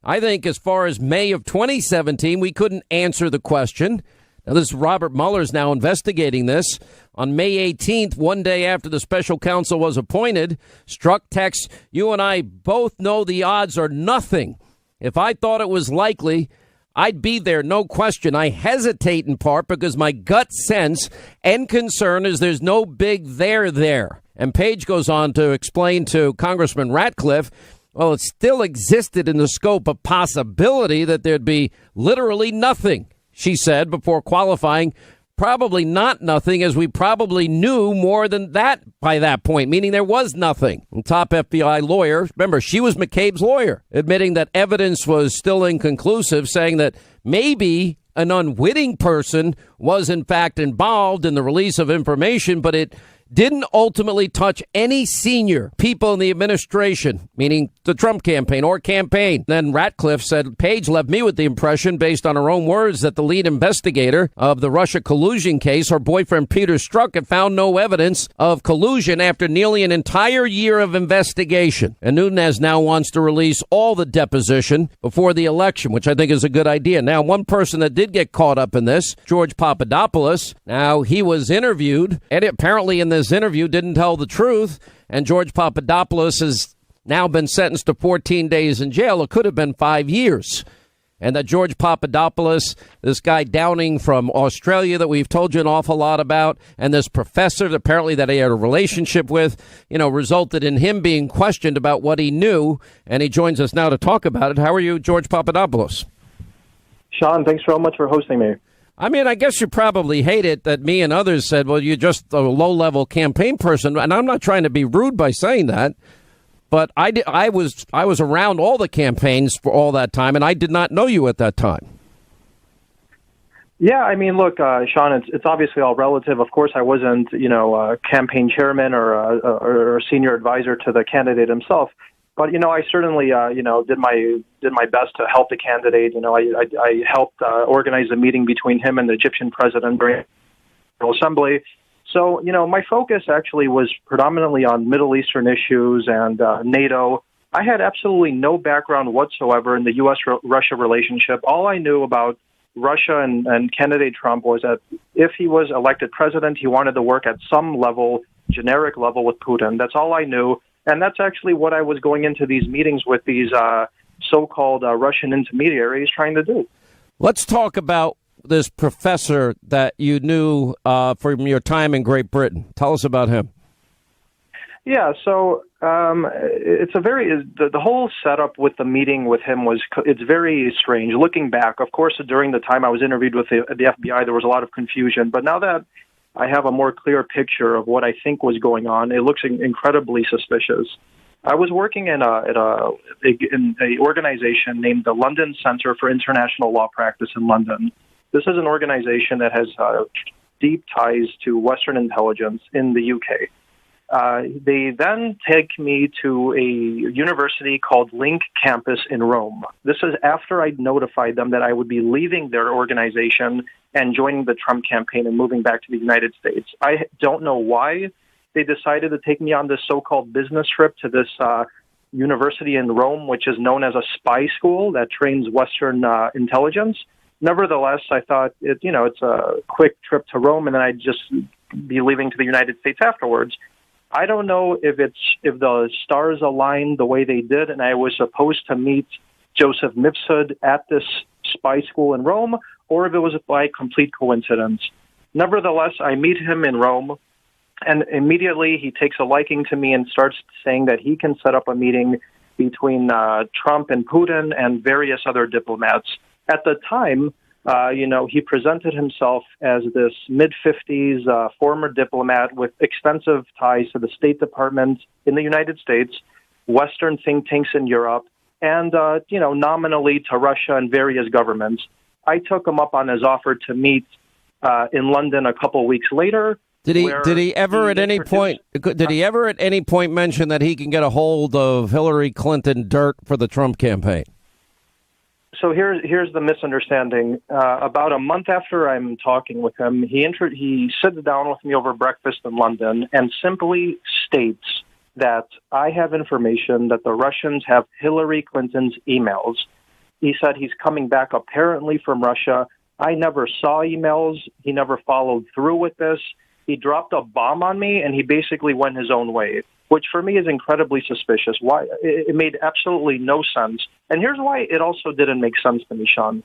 I think as far as May of 2017, we couldn't answer the question. Now, this Robert Mueller's now investigating this. On May 18th, one day after the special counsel was appointed, Strzok texts, "You and I both know the odds are nothing. If I thought it was likely, I'd be there, no question. I hesitate in part because my gut sense and concern is there's no big there." And Page goes on to explain to Congressman Ratcliffe, well, it still existed in the scope of possibility that there'd be literally nothing, she said, before qualifying, probably not nothing, as we probably knew more than that by that point, meaning there was nothing. And top FBI lawyer, remember, she was McCabe's lawyer, admitting that evidence was still inconclusive, saying that maybe an unwitting person was in fact involved in the release of information, but it didn't ultimately touch any senior people in the administration, meaning the Trump campaign or campaign. Then Ratcliffe said Page left me with the impression, based on her own words, that the lead investigator of the Russia collusion case, her boyfriend Peter Strzok, had found no evidence of collusion after nearly an entire year of investigation. And Nunes now wants to release all the deposition before the election, which I think is a good idea. Now, one person that did get caught up in this, George Papadopoulos, now he was interviewed, and apparently in this interview didn't tell the truth, and George Papadopoulos has now been sentenced to 14 days in jail. It could have been 5 years. And that George Papadopoulos, this guy Downing from Australia that we've told you an awful lot about, and this professor apparently that he had a relationship with, resulted in him being questioned about what he knew. And he joins us now to talk about it. How are you, George Papadopoulos? Sean, thanks so much for hosting me. I mean, I guess you probably hate it that me and others said, well, you're just a low-level campaign person. And I'm not trying to be rude by saying that. But I was around all the campaigns for all that time, and I did not know you at that time. Yeah, I mean, look, Sean, it's obviously all relative. Of course, I wasn't, a campaign chairman or a senior advisor to the candidate himself. But, I certainly, did my best to help the candidate. I helped organize a meeting between him and the Egyptian president during the Assembly. So, my focus actually was predominantly on Middle Eastern issues and NATO. I had absolutely no background whatsoever in the U.S.-Russia relationship. All I knew about Russia and candidate Trump was that if he was elected president, he wanted to work at some level, generic level with Putin. That's all I knew. And that's actually what I was going into these meetings with these so-called Russian intermediaries trying to do. Let's talk about this professor that you knew from your time in Great Britain. Tell us about him. Yeah, so it's the whole setup with the meeting with him it's very strange. Looking back, of course, during the time I was interviewed with the FBI, there was a lot of confusion. But now that I have a more clear picture of what I think was going on, it looks incredibly suspicious. I was working in a organization named the London Centre for International Law Practice in London. This is an organization that has deep ties to Western intelligence in the UK. They then take me to a university called Link Campus in Rome. This is after I'd notified them that I would be leaving their organization and joining the Trump campaign and moving back to the United States. I don't know why they decided to take me on this so-called business trip to this university in Rome, which is known as a spy school that trains Western intelligence. Nevertheless, I thought it's a quick trip to Rome, and then I'd just be leaving to the United States afterwards. I don't know if the stars aligned the way they did, and I was supposed to meet Joseph Mifsud at this spy school in Rome, or if it was by complete coincidence. Nevertheless, I meet him in Rome, and immediately he takes a liking to me and starts saying that he can set up a meeting between Trump and Putin and various other diplomats. At the time, he presented himself as this mid-50s former diplomat with extensive ties to the State Department in the United States, Western think tanks in Europe, and, nominally to Russia and various governments. I took him up on his offer to meet in London a couple weeks later. Did he ever at any point mention that he can get a hold of Hillary Clinton dirt for the Trump campaign? So here's the misunderstanding. About a month after I'm talking with him, he sits down with me over breakfast in London and simply states that I have information that the Russians have Hillary Clinton's emails He said he's coming back apparently from Russia. I never saw emails. He never followed through with this. He dropped a bomb on me, and he basically went his own way, which for me is incredibly suspicious. Why? It made absolutely no sense. And here's why it also didn't make sense to me, Sean.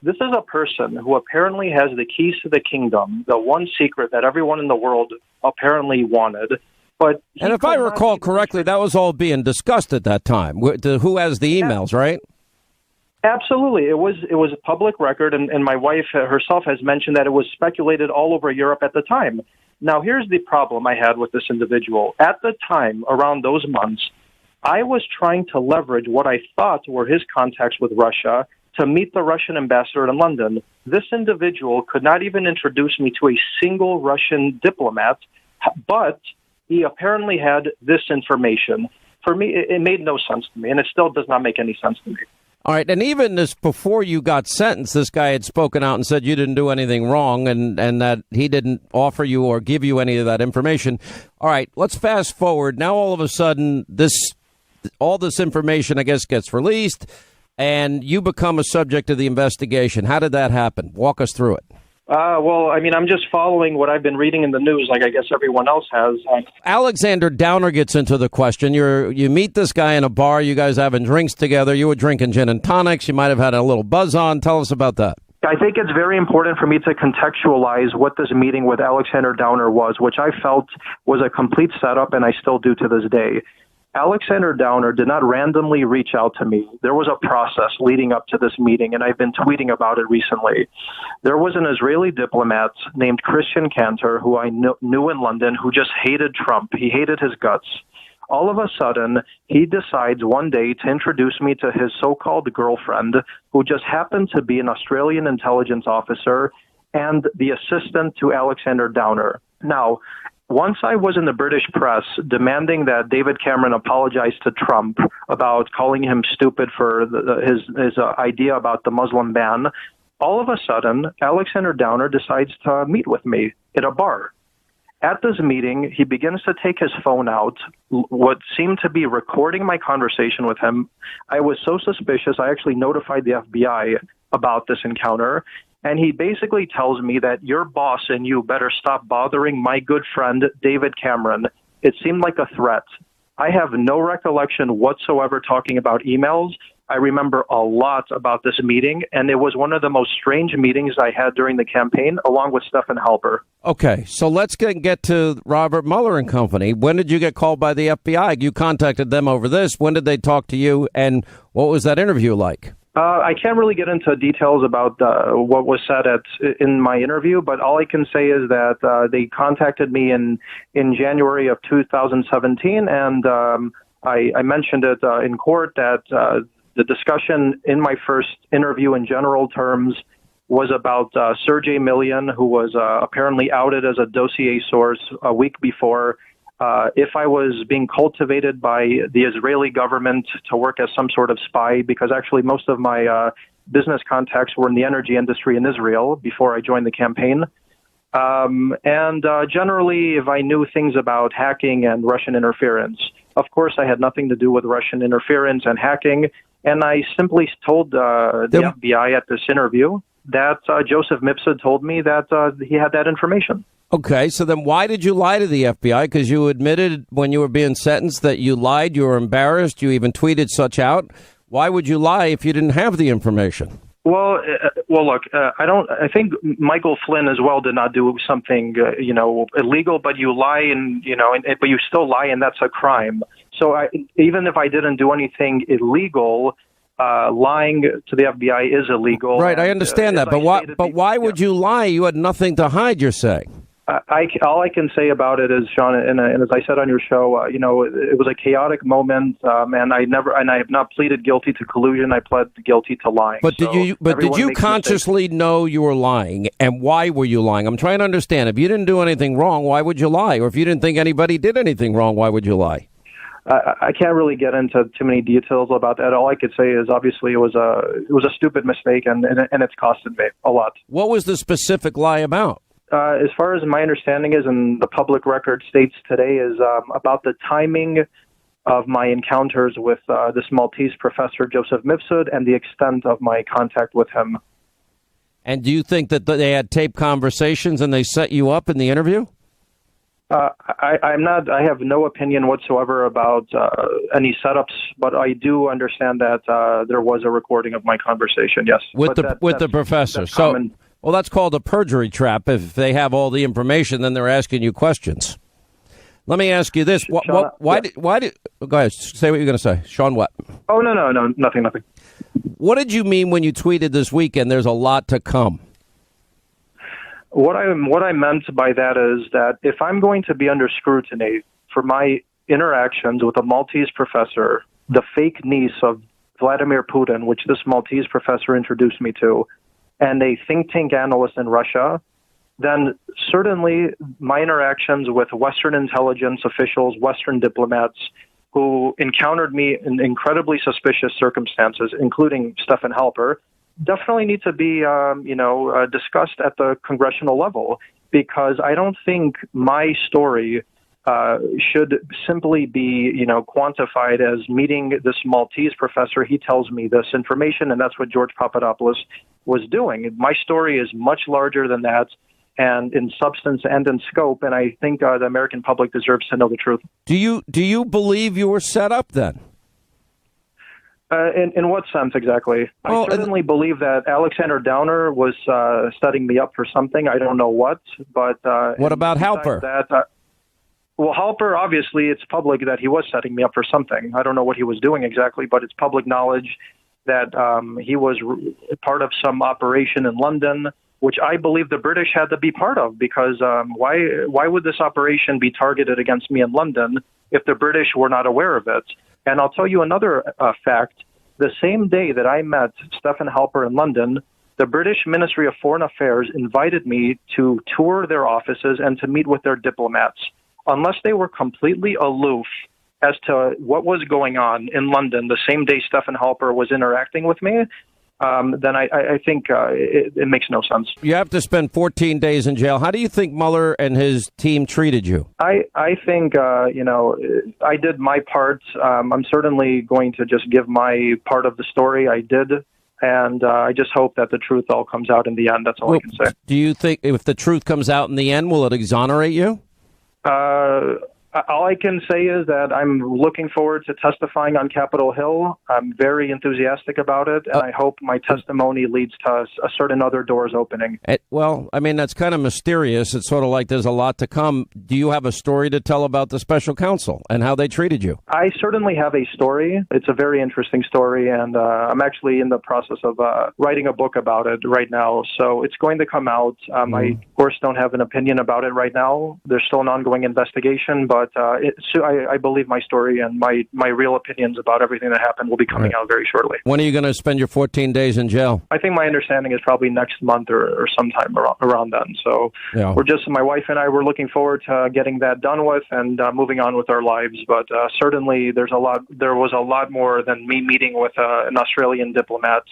This is a person who apparently has the keys to the kingdom, the one secret that everyone in the world apparently wanted. But and if I recall correctly, that was all being discussed at that time. Who has the emails, right? Absolutely. It was a public record, and my wife herself has mentioned that it was speculated all over Europe at the time. Now, here's the problem I had with this individual. At the time, around those months, I was trying to leverage what I thought were his contacts with Russia to meet the Russian ambassador in London. This individual could not even introduce me to a single Russian diplomat, but he apparently had this information. For me, it made no sense to me, and it still does not make any sense to me. All right, and even this before you got sentenced, this guy had spoken out and said you didn't do anything wrong and that he didn't offer you or give you any of that information. All right, let's fast forward. Now all of a sudden, all this information, I guess, gets released, and you become a subject of the investigation. How did that happen? Walk us through it. Well, I mean, I'm just following what I've been reading in the news, like I guess everyone else has. Alexander Downer gets into the question. You meet this guy in a bar. You guys having drinks together. You were drinking gin and tonics. You might have had a little buzz on. Tell us about that. I think it's very important for me to contextualize what this meeting with Alexander Downer was, which I felt was a complete setup, and I still do to this day. Alexander Downer did not randomly reach out to me. There was a process leading up to this meeting, and I've been tweeting about it recently. There was an Israeli diplomat named Christian Cantor, who I knew in London, who just hated Trump. He hated his guts. All of a sudden, he decides one day to introduce me to his so-called girlfriend, who just happened to be an Australian intelligence officer and the assistant to Alexander Downer. Now, once I was in the British press demanding that David Cameron apologize to Trump about calling him stupid for his idea about the Muslim ban, all of a sudden, Alexander Downer decides to meet with me at a bar. At this meeting, he begins to take his phone out, what seemed to be recording my conversation with him. I was so suspicious, I actually notified the FBI about this encounter. And he basically tells me that your boss and you better stop bothering my good friend, David Cameron. It seemed like a threat. I have no recollection whatsoever talking about emails. I remember a lot about this meeting, and it was one of the most strange meetings I had during the campaign, along with Stephen Halper. Okay, so let's get to Robert Mueller and company. When did you get called by the FBI? You contacted them over this. When did they talk to you, and what was that interview like? I can't really get into details about what was said in my interview, but all I can say is that they contacted me in January of 2017, and I mentioned it in court that the discussion in my first interview in general terms was about Sergey Millian, who was apparently outed as a dossier source a week before. If I was being cultivated by the Israeli government to work as some sort of spy, because actually most of my business contacts were in the energy industry in Israel before I joined the campaign. And generally, if I knew things about hacking and Russian interference. Of course, I had nothing to do with Russian interference and hacking, and I simply told the FBI at this interview that Joseph Mipsud told me that he had that information. Okay, so then why did you lie to the FBI? Because you admitted when you were being sentenced that you lied, you were embarrassed, you even tweeted such out. Why would you lie if you didn't have the information? Well, look, I think Michael Flynn as well did not do something, illegal, but you lie but you still lie, and that's a crime. So even if I didn't do anything illegal, lying to the FBI is illegal. Right, I understand that, but why would you lie? You had nothing to hide, you're saying. All I can say about it is, Sean, and as I said on your show, it was a chaotic moment, and I have not pleaded guilty to collusion. I pled guilty to lying. But did you consciously know you were lying, and why were you lying? I'm trying to understand. If you didn't do anything wrong, why would you lie? Or if you didn't think anybody did anything wrong, why would you lie? I can't really get into too many details about that. All I could say is obviously it was a stupid mistake, and it's costed me a lot. What was the specific lie about? As far as my understanding is, and the public record states today, is about the timing of my encounters with this Maltese professor, Joseph Mifsud, and the extent of my contact with him. And do you think that they had taped conversations and they set you up in the interview? I have no opinion whatsoever about any setups, but I do understand that there was a recording of my conversation, yes. With the professor. Well, that's called a perjury trap. If they have all the information, then they're asking you questions. Let me ask you this. Why did go ahead, say what you're going to say. Sean, what? Oh, no, nothing. What did you mean when you tweeted this weekend, there's a lot to come? What I meant by that is that if I'm going to be under scrutiny for my interactions with a Maltese professor, the fake niece of Vladimir Putin, which this Maltese professor introduced me to, and a think tank analyst in Russia, then certainly my interactions with Western intelligence officials, Western diplomats who encountered me in incredibly suspicious circumstances, including Stephen Halper, definitely need to be, discussed at the congressional level, because I don't think my story should simply be, quantified as meeting this Maltese professor. He tells me this information, and that's what George Papadopoulos was doing. My story is much larger than that, and in substance and in scope, and I think the American public deserves to know the truth. Do you believe you were set up then? In what sense exactly? I certainly believe that Alexander Downer was setting me up for something. I don't know what, but what about Halper? Well, Halper, obviously, it's public that he was setting me up for something. I don't know what he was doing exactly, but it's public knowledge that he was part of some operation in London, which I believe the British had to be part of, because why would this operation be targeted against me in London if the British were not aware of it? And I'll tell you another fact. The same day that I met Stephen Halper in London, the British Ministry of Foreign Affairs invited me to tour their offices and to meet with their diplomats. Unless they were completely aloof as to what was going on in London the same day Stephen Halper was interacting with me, then I think it makes no sense. You have to spend 14 days in jail. How do you think Mueller and his team treated you? I think, I did my part. I'm certainly going to just give my part of the story. I did. And I just hope that the truth all comes out in the end. That's all I can say. Do you think if the truth comes out in the end, will it exonerate you? All I can say is that I'm looking forward to testifying on Capitol Hill. I'm very enthusiastic about it, and I hope my testimony leads to a certain other doors opening. Well, I mean, that's kind of mysterious. It's sort of like there's a lot to come. Do you have a story to tell about the special counsel and how they treated you? I certainly have a story. It's a very interesting story, and I'm actually in the process of writing a book about it right now. So it's going to come out. I, of course, don't have an opinion about it right now. There's still an ongoing investigation, but I believe my story and my real opinions about everything that happened will be coming out very shortly. When are you going to spend your 14 days in jail? I think my understanding is probably next month or sometime around then. So my wife and I were looking forward to getting that done with and moving on with our lives. But certainly there was a lot more than me meeting with an Australian diplomat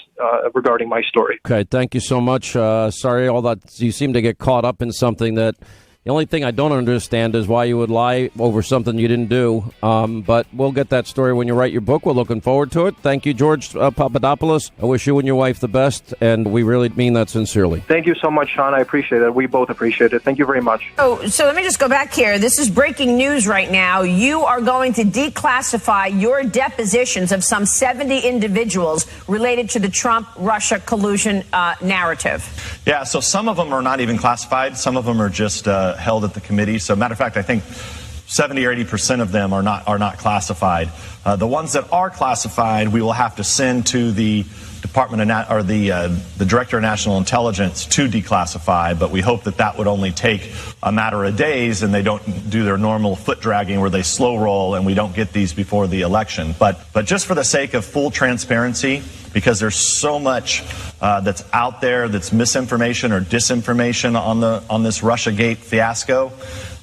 regarding my story. Okay, thank you so much. Sorry, all that you seem to get caught up in something that. The only thing I don't understand is why you would lie over something you didn't do. But we'll get that story when you write your book. We're looking forward to it. Thank you, George Papadopoulos. I wish you and your wife the best, and we really mean that sincerely. Thank you so much, Sean. I appreciate it. We both appreciate it. Thank you very much. So let me just go back here. This is breaking news right now. You are going to declassify your depositions of some 70 individuals related to the Trump-Russia collusion narrative. Yeah, so some of them are not even classified. Some of them are just held at the committee. So, matter of fact, I think 70 or 80% of them are not classified. The ones that are classified, we will have to send to the Department of the Director of National Intelligence to declassify. But we hope that would only take a matter of days, and they don't do their normal foot dragging where they slow roll, and we don't get these before the election. But just for the sake of full transparency, because there's so much that's out there that's misinformation or disinformation on this Russiagate fiasco,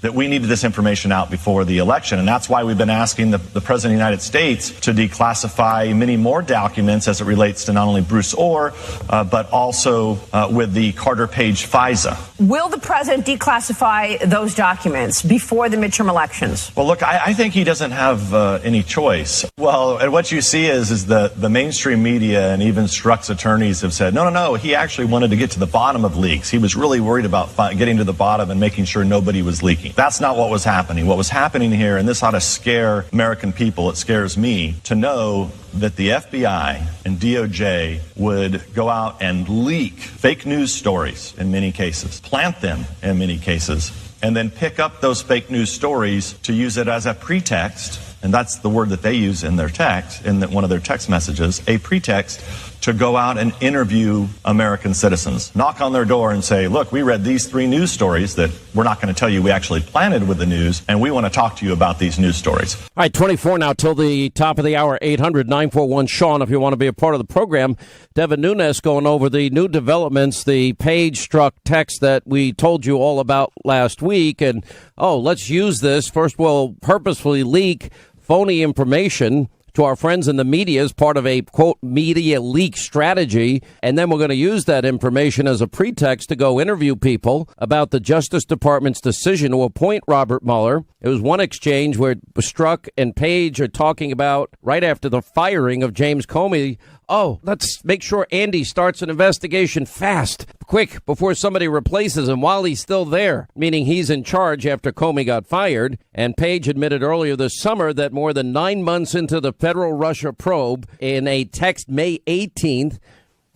that we needed this information out before the election. And that's why we've been asking the President of the United States to declassify many more documents as it relates to not only Bruce Orr, but also with the Carter Page FISA. Will the president declassify those documents before the midterm elections? Well, look, I think he doesn't have any choice. Well, and what you see is the mainstream media and even Strzok's attorneys have said, no, he actually wanted to get to the bottom of leaks. He was really worried about getting to the bottom and making sure nobody was leaking. That's not what was happening. What was happening here, and this ought to scare American people, it scares me, to know that the FBI and DOJ would go out and leak fake news stories in many cases, plant them in many cases, and then pick up those fake news stories to use it as a pretext, and that's the word that they use in their text, in one of their text messages, a pretext to go out and interview American citizens, knock on their door and say, look, we read these 3 news stories that we're not going to tell you we actually planted with the news, and we want to talk to you about these news stories. All right, 24 now till the top of the hour, 800-941-SEAN if you want to be a part of the program. Devin Nunes going over the new developments, the Page-Strzok text that we told you all about last week. And, let's use this. First, we'll purposefully leak phony information to our friends in the media as part of a, quote, media leak strategy. And then we're going to use that information as a pretext to go interview people about the Justice Department's decision to appoint Robert Mueller. It was one exchange where Strzok and Page are talking about right after the firing of James Comey. Let's make sure Andy starts an investigation fast, quick, before somebody replaces him while he's still there, meaning he's in charge after Comey got fired. And Page admitted earlier this summer that more than 9 months into the federal Russia probe, in a text May 18th,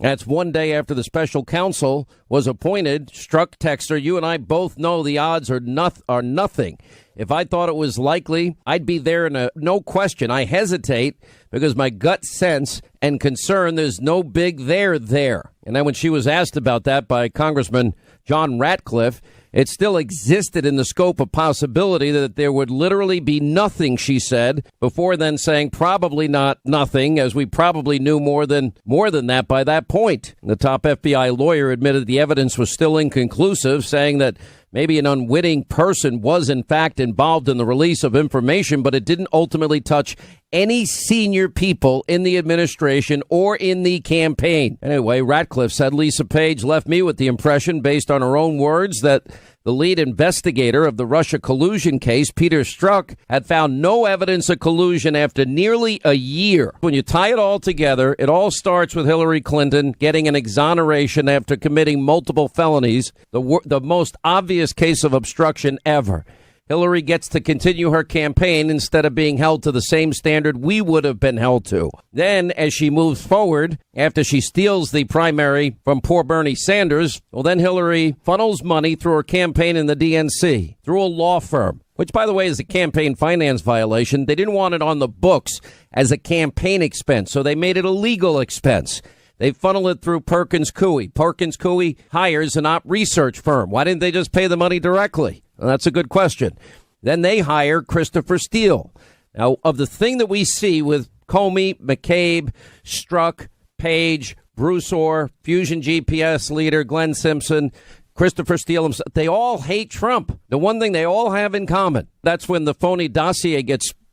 that's one day after the special counsel was appointed, Strzok texter, you and I both know the odds are nothing. If I thought it was likely, I'd be there no question. I hesitate because my gut sense and concern, there's no big there. And then when she was asked about that by Congressman John Ratcliffe, it still existed in the scope of possibility that there would literally be nothing, she said, before then saying probably not nothing, as we probably knew more than that by that point. The top FBI lawyer admitted the evidence was still inconclusive, saying that maybe an unwitting person was in fact involved in the release of information, but it didn't ultimately touch any senior people in the administration or in the campaign. Anyway, Ratcliffe said Lisa Page left me with the impression, based on her own words, that the lead investigator of the Russia collusion case, Peter Strzok, had found no evidence of collusion after nearly a year. When you tie it all together, it all starts with Hillary Clinton getting an exoneration after committing multiple felonies, the most obvious case of obstruction ever. Hillary gets to continue her campaign instead of being held to the same standard we would have been held to. Then, as she moves forward, after she steals the primary from poor Bernie Sanders, then Hillary funnels money through her campaign in the DNC, through a law firm, which, by the way, is a campaign finance violation. They didn't want it on the books as a campaign expense, so they made it a legal expense. They funnel it through Perkins Coie. Perkins Coie hires an op research firm. Why didn't they just pay the money directly? Well, that's a good question. Then they hire Christopher Steele. Now, of the thing that we see with Comey, McCabe, Strzok, Page, Bruce Orr, Fusion GPS leader Glenn Simpson, Christopher Steele himself, they all hate Trump. The one thing they all have in common, that's when the phony dossier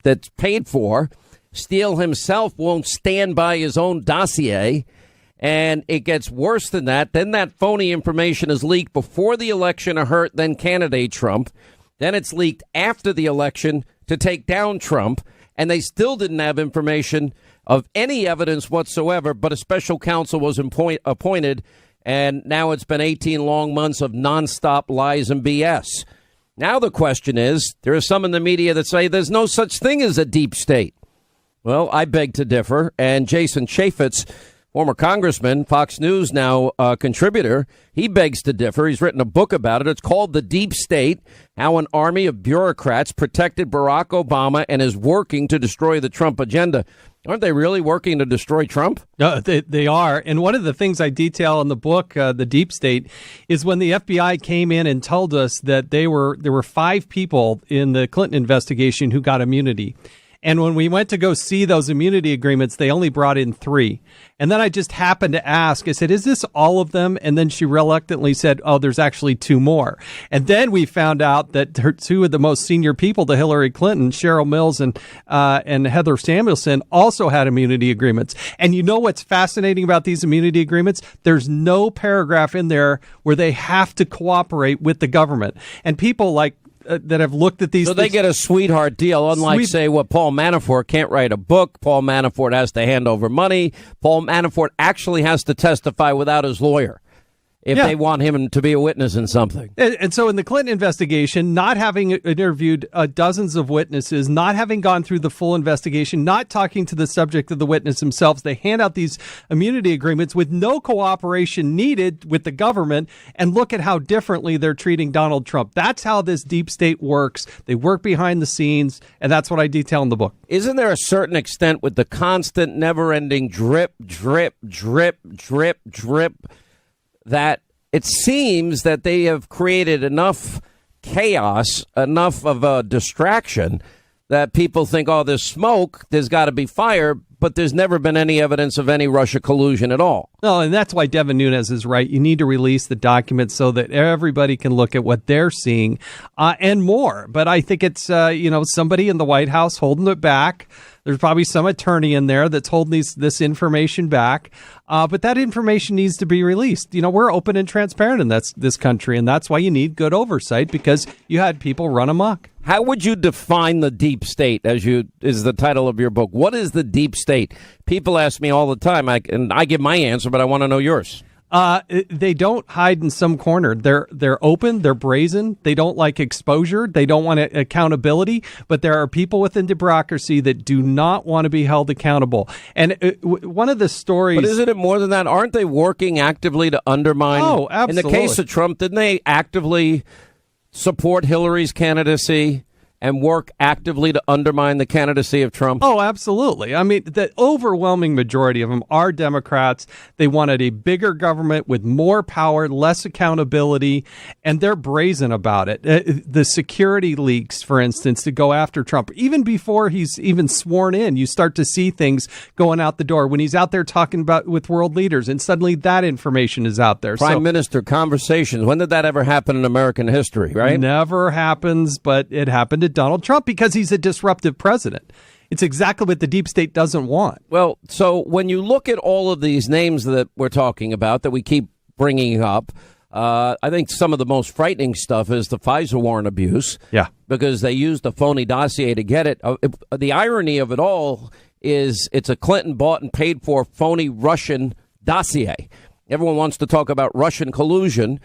that's paid for, Steele himself won't stand by his own dossier. And it gets worse than that. Then that phony information is leaked before the election to hurt then candidate Trump. Then it's leaked after the election to take down Trump. And they still didn't have information of any evidence whatsoever, but a special counsel was appointed. And now it's been 18 long months of nonstop lies and BS. Now the question is, there are some in the media that say there's no such thing as a deep state. Well, I beg to differ. And Jason Chaffetz, former congressman, Fox News now contributor, he begs to differ. He's written a book about it. It's called The Deep State, How an Army of Bureaucrats Protected Barack Obama and is Working to Destroy the Trump Agenda. Aren't they really working to destroy Trump? They are. And one of the things I detail in the book, The Deep State, is when the FBI came in and told us that there were 5 people in the Clinton investigation who got immunity. And when we went to go see those immunity agreements, they only brought in 3. And then I just happened to ask, I said, is this all of them? And then she reluctantly said, oh, there's actually 2 more. And then we found out that 2 of the most senior people to Hillary Clinton, Cheryl Mills and Heather Samuelson, also had immunity agreements. And you know what's fascinating about these immunity agreements? There's no paragraph in there where they have to cooperate with the government. And people like that have looked at these. So they get a sweetheart deal, unlike, say, what Paul Manafort can't write a book. Paul Manafort has to hand over money. Paul Manafort actually has to testify without his lawyer if they want him to be a witness in something. And so in the Clinton investigation, not having interviewed dozens of witnesses, not having gone through the full investigation, not talking to the subject of the witness themselves, they hand out these immunity agreements with no cooperation needed with the government. And look at how differently they're treating Donald Trump. That's how this deep state works. They work behind the scenes. And that's what I detail in the book. Isn't there a certain extent with the constant, never-ending drip, drip, drip, drip, drip, that it seems that they have created enough chaos, enough of a distraction that people think, oh, there's smoke, there's got to be fire, but there's never been any evidence of any Russia collusion at all. No, and that's why Devin Nunes is right. You need to release the documents so that everybody can look at what they're seeing and more. But I think it's, somebody in the White House holding it back. There's probably some attorney in there that's holding this information back. But that information needs to be released. We're open and transparent in this country, and that's why you need good oversight, because you had people run amok. How would you define the deep state, is the title of your book? What is the deep state? People ask me all the time, and I give my answer, but I want to know yours. They don't hide in some corner. They're open. They're brazen. They don't like exposure. They don't want accountability. But there are people within bureaucracy that do not want to be held accountable. And one of the stories. But isn't it more than that? Aren't they working actively to undermine? Oh, absolutely. In the case of Trump, didn't they actively support Hillary's candidacy and work actively to undermine the candidacy of Trump? Oh, absolutely. I mean, the overwhelming majority of them are Democrats. They wanted a bigger government with more power, less accountability, and they're brazen about it. The security leaks, for instance, to go after Trump. Even before he's even sworn in, you start to see things going out the door when he's out there talking with world leaders, and suddenly that information is out there. Prime Minister conversations. When did that ever happen in American history, right? Never happens, but it happened to Donald Trump because he's a disruptive president. It's exactly what the deep state doesn't want. Well, so when you look at all of these names that we're talking about, that we keep bringing up, I think some of the most frightening stuff is the Pfizer warrant abuse. Yeah. Because they used a phony dossier to get it. The irony of it all is it's a Clinton bought and paid for phony Russian dossier. Everyone wants to talk about Russian collusion,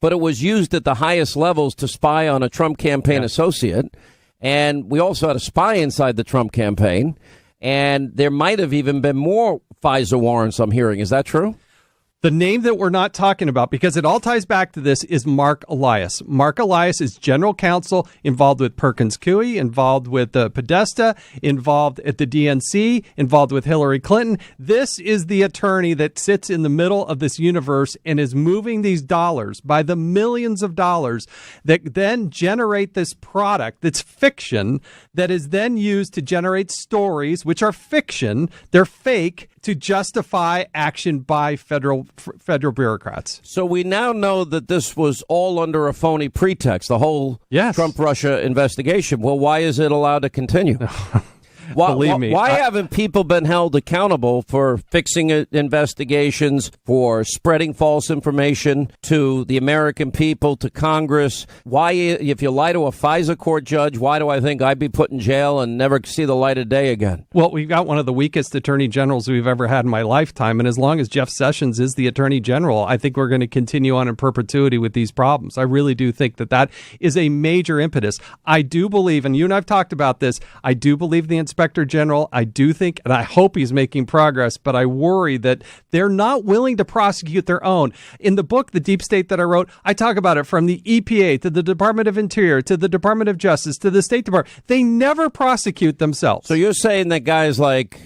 but it was used at the highest levels to spy on a Trump campaign associate. And we also had a spy inside the Trump campaign. And there might have even been more Pfizer warrants, I'm hearing. Is that true? The name that we're not talking about, because it all ties back to this, is Mark Elias. Mark Elias is general counsel involved with Perkins Coie, involved with Podesta, involved at the DNC, involved with Hillary Clinton. This is the attorney that sits in the middle of this universe and is moving these dollars by the millions of dollars that then generate this product that's fiction that is then used to generate stories, which are fiction. They're fake, to justify action by federal bureaucrats. So we now know that this was all under a phony pretext, the whole Trump-Russia investigation. Well, why is it allowed to continue? Believe me. Why haven't people been held accountable for fixing investigations, for spreading false information to the American people, to Congress? Why, if you lie to a FISA court judge, why do I think I'd be put in jail and never see the light of day again? Well, we've got one of the weakest attorney generals we've ever had in my lifetime. And as long as Jeff Sessions is the attorney general, I think we're going to continue on in perpetuity with these problems. I really do think that is a major impetus. I do believe, and you and I've talked about this, I do believe the Inspector General, I do think, and I hope he's making progress, but I worry that they're not willing to prosecute their own. In the book, The Deep State, that I wrote, I talk about it from the EPA to the Department of Interior to the Department of Justice to the State Department. They never prosecute themselves. So you're saying that guys like,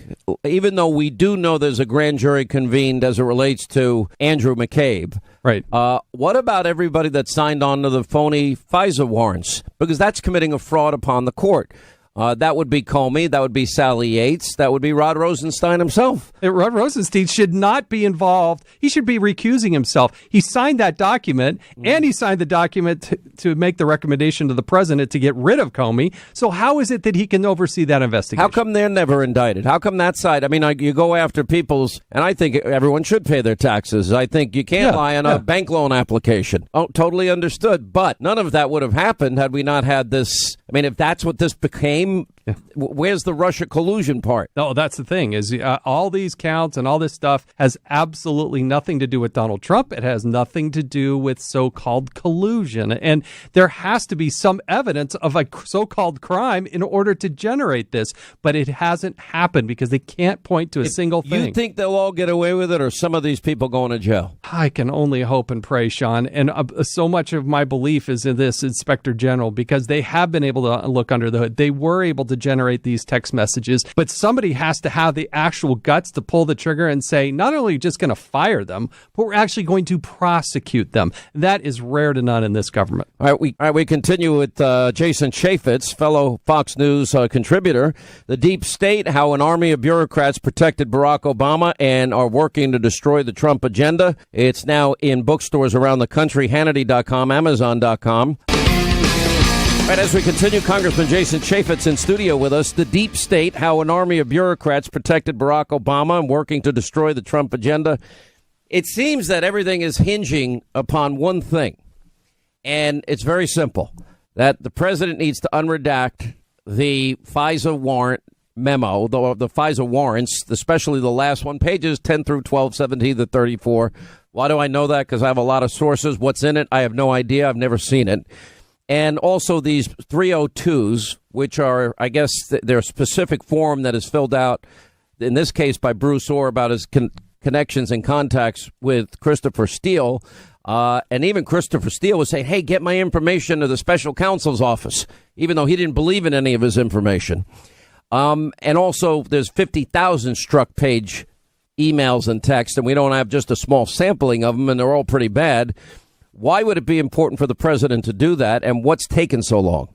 even though we do know there's a grand jury convened as it relates to Andrew McCabe, right? What about everybody that signed on to the phony FISA warrants? Because that's committing a fraud upon the court. That would be Comey. That would be Sally Yates. That would be Rod Rosenstein himself. Rod Rosenstein should not be involved. He should be recusing himself. He signed that document, and he signed the document to make the recommendation to the president to get rid of Comey. So how is it that he can oversee that investigation? How come they're never indicted? How come that side? I mean, you go after people's, and I think everyone should pay their taxes. I think you can't lie on a bank loan application. Oh, totally understood. But none of that would have happened had we not had this. I mean, if that's what this became, where's the Russia collusion part? No, that's the thing is all these counts and all this stuff has absolutely nothing to do with Donald Trump. It has nothing to do with so-called collusion. And there has to be some evidence of a so-called crime in order to generate this. But it hasn't happened because they can't point to a single thing. You think they'll all get away with it, or some of these people going to jail? I can only hope and pray, Sean. And so much of my belief is in this Inspector General because they have been able to look under the hood. They were able to generate these text messages, but somebody has to have the actual guts to pull the trigger and say, not only are we just going to fire them, but we're actually going to prosecute them. That is rare to none in this government. All right, we continue with Jason Chaffetz, fellow Fox News contributor. The deep state, how an army of bureaucrats protected Barack Obama and are working to destroy the Trump agenda. It's now in bookstores around the country, Hannity.com, Amazon.com. Right, as we continue, Congressman Jason Chaffetz in studio with us. The deep state, how an army of bureaucrats protected Barack Obama and working to destroy the Trump agenda. It seems that everything is hinging upon one thing, and it's very simple, that the president needs to unredact the FISA warrant memo, the FISA warrants, especially the last one, pages 10 through 12, 17 to 34. Why do I know that? Because I have a lot of sources. What's in it? I have no idea. I've never seen it. And also these 302s, which are, I guess, their specific form that is filled out, in this case by Bruce Orr, about his connections and contacts with Christopher Steele. And even Christopher Steele was saying, hey, get my information to the special counsel's office, even though he didn't believe in any of his information. And also there's 50,000 struck page emails and texts, and we don't have just a small sampling of them, and they're all pretty bad. Why would it be important for the president to do that, and what's taken so long?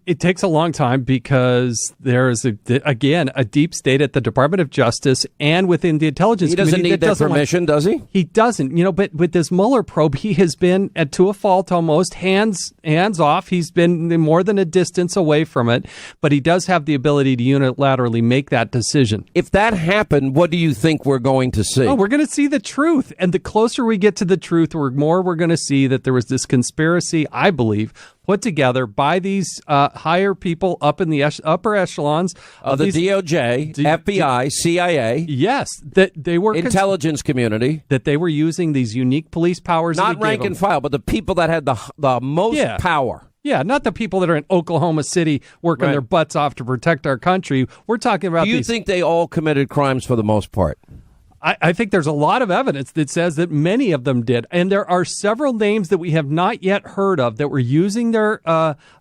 It takes a long time because there is, again, a deep state at the Department of Justice and within the intelligence community. He doesn't need their permission, does he? He doesn't. But with this Mueller probe, he has been, to a fault almost, hands off. He's been more than a distance away from it, but he does have the ability to unilaterally make that decision. If that happened, what do you think we're going to see? Oh, we're going to see the truth. And the closer we get to the truth, the more we're going to see that there was this conspiracy, I believe, put together by these higher people up in the upper echelons of the DOJ, FBI, CIA. Yes, that they were intelligence community. That they were using these unique police powers. Not rank and file, but the people that had the most power. Yeah, not the people that are in Oklahoma City working their butts off to protect our country. We're talking about. Do you think they all committed crimes for the most part? I think there's a lot of evidence that says that many of them did. And there are several names that we have not yet heard of that were using their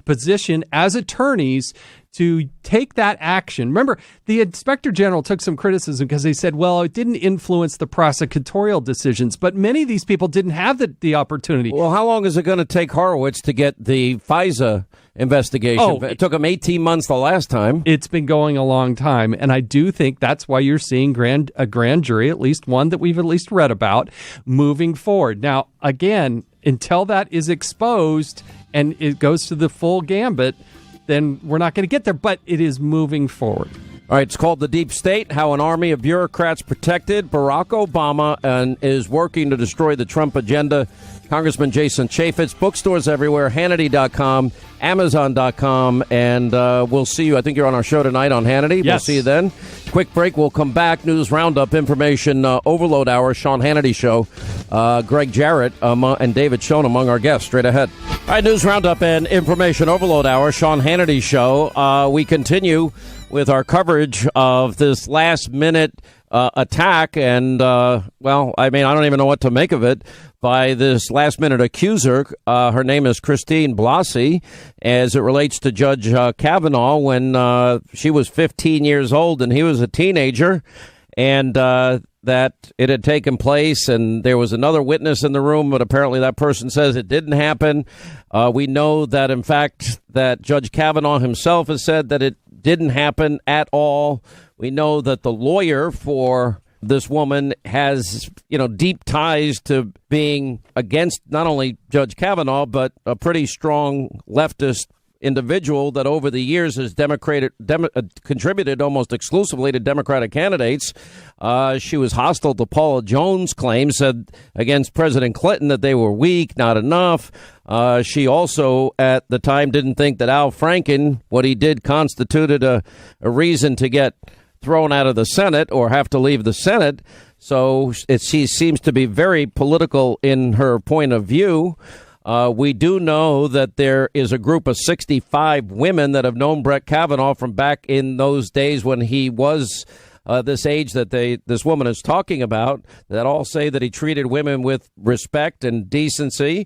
position as attorneys to take that action. Remember, the Inspector General took some criticism because they said, well, it didn't influence the prosecutorial decisions. But many of these people didn't have the opportunity. Well, how long is it going to take Horowitz to get the FISA investigation? It took him 18 months the last time. It's been going a long time. And I do think that's why you're seeing a grand jury, at least one that we've at least read about, moving forward. Now, again, until that is exposed and it goes to the full gambit, then we're not going to get there, but it is moving forward. All right, it's called The Deep State, how an army of bureaucrats protected Barack Obama and is working to destroy the Trump agenda. Congressman Jason Chaffetz, bookstores everywhere, Hannity.com, Amazon.com, and we'll see you. I think you're on our show tonight on Hannity. Yes. We'll see you then. Quick break. We'll come back. News Roundup, Information Overload Hour, Sean Hannity Show, Greg Jarrett and David Schoen among our guests. Straight ahead. All right, News Roundup and Information Overload Hour, Sean Hannity Show. We continue with our coverage of this last-minute attack, and, I don't even know what to make of it, by this last-minute accuser. Her name is Christine Blasey, as it relates to Judge Kavanaugh when she was 15 years old and he was a teenager. and that it had taken place, and there was another witness in the room, but apparently that person says it didn't happen. We know that, in fact, that Judge Kavanaugh himself has said that it didn't happen at all. We know that the lawyer for this woman has, deep ties to being against not only Judge Kavanaugh, but a pretty strong leftist individual that over the years has contributed almost exclusively to Democratic candidates. She was hostile to Paula Jones' claims, said against President Clinton that they were weak, not enough. She also, at the time, didn't think that Al Franken, what he did, constituted a reason to get thrown out of the Senate or have to leave the Senate. So she seems to be very political in her point of view. We do know that there is a group of 65 women that have known Brett Kavanaugh from back in those days when he was this age that this woman is talking about, that all say that he treated women with respect and decency.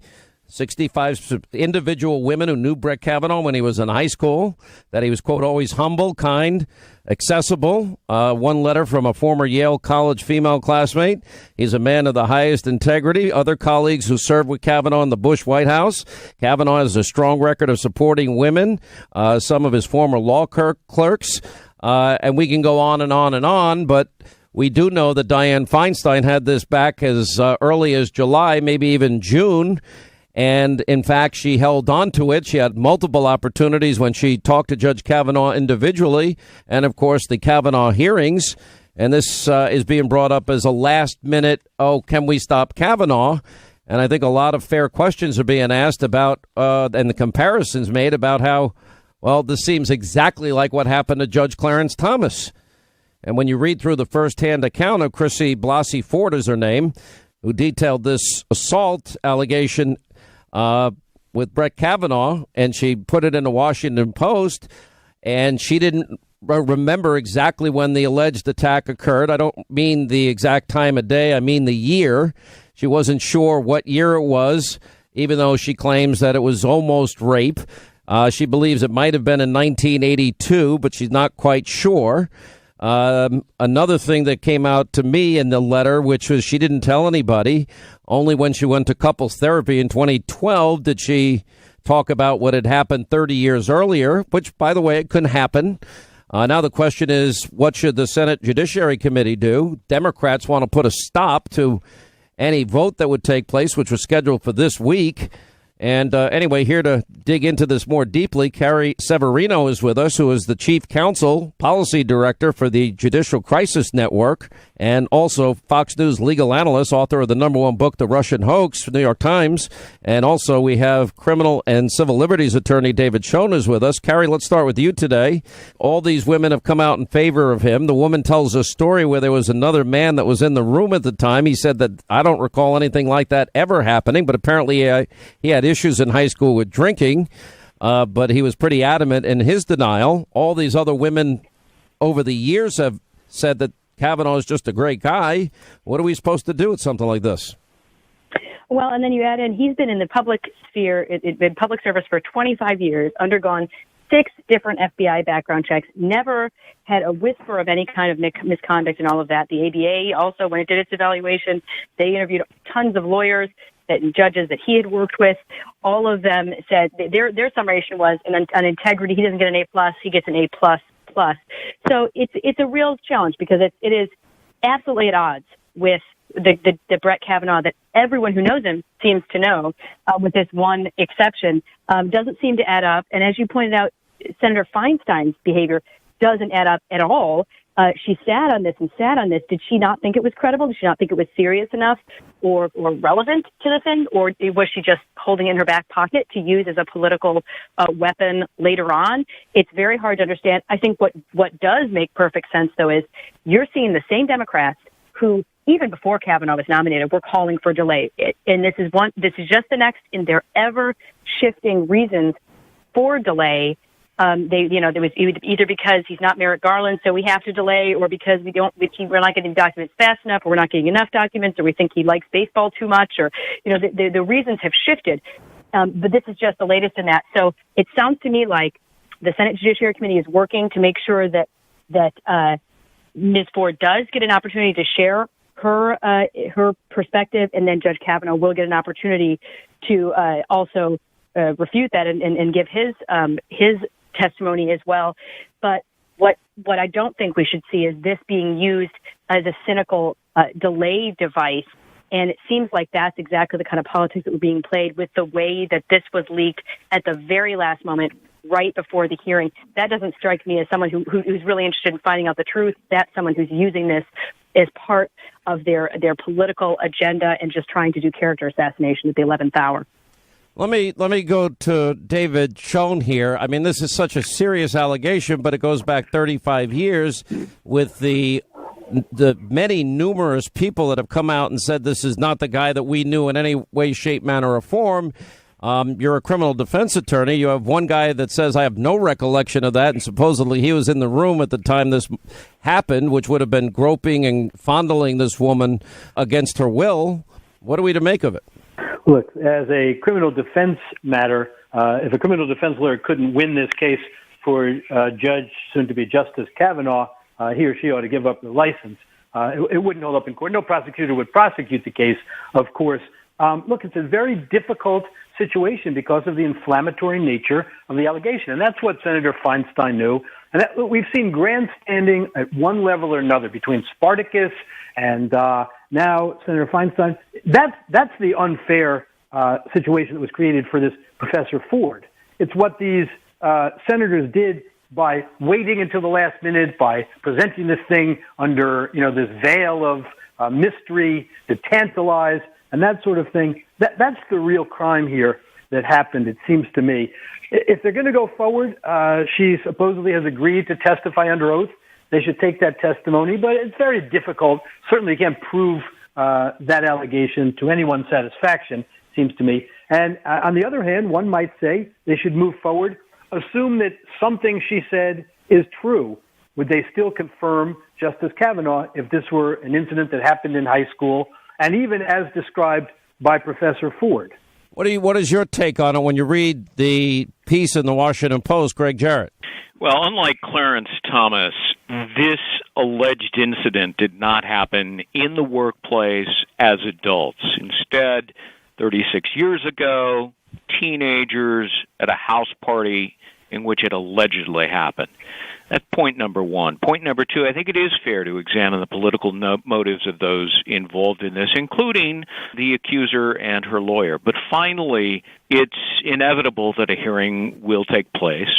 65 individual women who knew Brett Kavanaugh when he was in high school, that he was, quote, always humble, kind, accessible. One letter from a former Yale College female classmate. He's a man of the highest integrity. Other colleagues who served with Kavanaugh in the Bush White House. Kavanaugh has a strong record of supporting women, some of his former law clerks. And we can go on and on and on, but we do know that Dianne Feinstein had this back as early as July, maybe even June. And, in fact, she held on to it. She had multiple opportunities when she talked to Judge Kavanaugh individually and, of course, the Kavanaugh hearings. And this is being brought up as a last-minute, can we stop Kavanaugh? And I think a lot of fair questions are being asked about and the comparisons made about how, well, this seems exactly like what happened to Judge Clarence Thomas. And when you read through the first-hand account of Chrissy Blasey Ford is her name, who detailed this assault allegation with Brett Kavanaugh, and she put it in the Washington Post, and she didn't remember exactly when the alleged attack occurred. I don't mean the exact time of day. I mean the year. She wasn't sure what year it was, even though she claims that it was almost rape. She believes it might have been in 1982, but she's not quite sure. Another thing that came out to me in the letter, which was she didn't tell anybody. Only when she went to couples therapy in 2012 did she talk about what had happened 30 years earlier, which, by the way, it couldn't happen. Now the question is, what should the Senate Judiciary Committee do? Democrats want to put a stop to any vote that would take place, which was scheduled for this week. And anyway, here to dig into this more deeply, Carrie Severino is with us, who is the chief counsel, policy director for the Judicial Crisis Network, and also Fox News legal analyst, author of the #1 book, The Russian Hoax, for New York Times. And also we have criminal and civil liberties attorney David Schoen is with us. Carrie, let's start with you today. All these women have come out in favor of him. The woman tells a story where there was another man that was in the room at the time. He said that, I don't recall anything like that ever happening, but apparently he had issues in high school with drinking, but he was pretty adamant in his denial. All these other women over the years have said that Kavanaugh is just a great guy. What are we supposed to do with something like this? Well, and then you add in, he's been in the public sphere, in public service for 25 years, undergone 6 different FBI background checks, never had a whisper of any kind of misconduct and all of that. The ABA also, when it did its evaluation, they interviewed tons of lawyers and judges that he had worked with. All of them said their summation was on integrity, he doesn't get an A+, he gets an A++. So it's a real challenge because it is absolutely at odds with the Brett Kavanaugh that everyone who knows him seems to know, with this one exception, doesn't seem to add up. And as you pointed out, Senator Feinstein's behavior doesn't add up at all. She sat on this and sat on this. Did she not think it was credible? Did she not think it was serious enough or relevant to the thing? Or was she just holding it in her back pocket to use as a political weapon later on? It's very hard to understand. I think what does make perfect sense, though, is you're seeing the same Democrats who, even before Kavanaugh was nominated, were calling for delay. And this is just the next in their ever shifting reasons for delay. There was either because he's not Merrick Garland, so we have to delay, or because we're not getting documents fast enough, or we're not getting enough documents, or we think he likes baseball too much, or, the reasons have shifted. But this is just the latest in that. So it sounds to me like the Senate Judiciary Committee is working to make sure that Ms. Ford does get an opportunity to share her perspective, and then Judge Kavanaugh will get an opportunity to also refute that and give his testimony as well. But what I don't think we should see is this being used as a cynical delay device. And it seems like that's exactly the kind of politics that was being played with the way that this was leaked at the very last moment, right before the hearing. That doesn't strike me as someone who's really interested in finding out the truth. That's someone who's using this as part of their political agenda and just trying to do character assassination at the 11th hour. Let me go to David Schoen here. I mean, this is such a serious allegation, but it goes back 35 years with the many numerous people that have come out and said this is not the guy that we knew in any way, shape, manner, or form. You're a criminal defense attorney. You have one guy that says, I have no recollection of that, and supposedly he was in the room at the time this happened, which would have been groping and fondling this woman against her will. What are we to make of it? Look, as a criminal defense matter, if a criminal defense lawyer couldn't win this case for Judge, soon-to-be Justice Kavanaugh, he or she ought to give up the license. It wouldn't hold up in court. No prosecutor would prosecute the case, of course. Look, it's a very difficult situation because of the inflammatory nature of the allegation. And that's what Senator Feinstein knew. And we've seen grandstanding at one level or another between Spartacus and now Senator Feinstein. That's the unfair situation that was created for this Professor Ford. It's what these senators did by waiting until the last minute, by presenting this thing under, this veil of mystery to tantalize and that sort of thing. That's the real crime here that happened, it seems to me. If they're going to go forward, she supposedly has agreed to testify under oath. They should take that testimony, but it's very difficult. Certainly can't prove that allegation to anyone's satisfaction, seems to me. And on the other hand, one might say they should move forward, assume that something she said is true. Would they still confirm Justice Kavanaugh if this were an incident that happened in high school, and even as described by Professor Ford? What is your take on it when you read the piece in the Washington Post, Greg Jarrett? Well, unlike Clarence Thomas, this alleged incident did not happen in the workplace as adults. Instead, 36 years ago, teenagers at a house party in which it allegedly happened. That's point number one. Point number two, I think it is fair to examine the political motives of those involved in this, including the accuser and her lawyer. But finally, it's inevitable that a hearing will take place,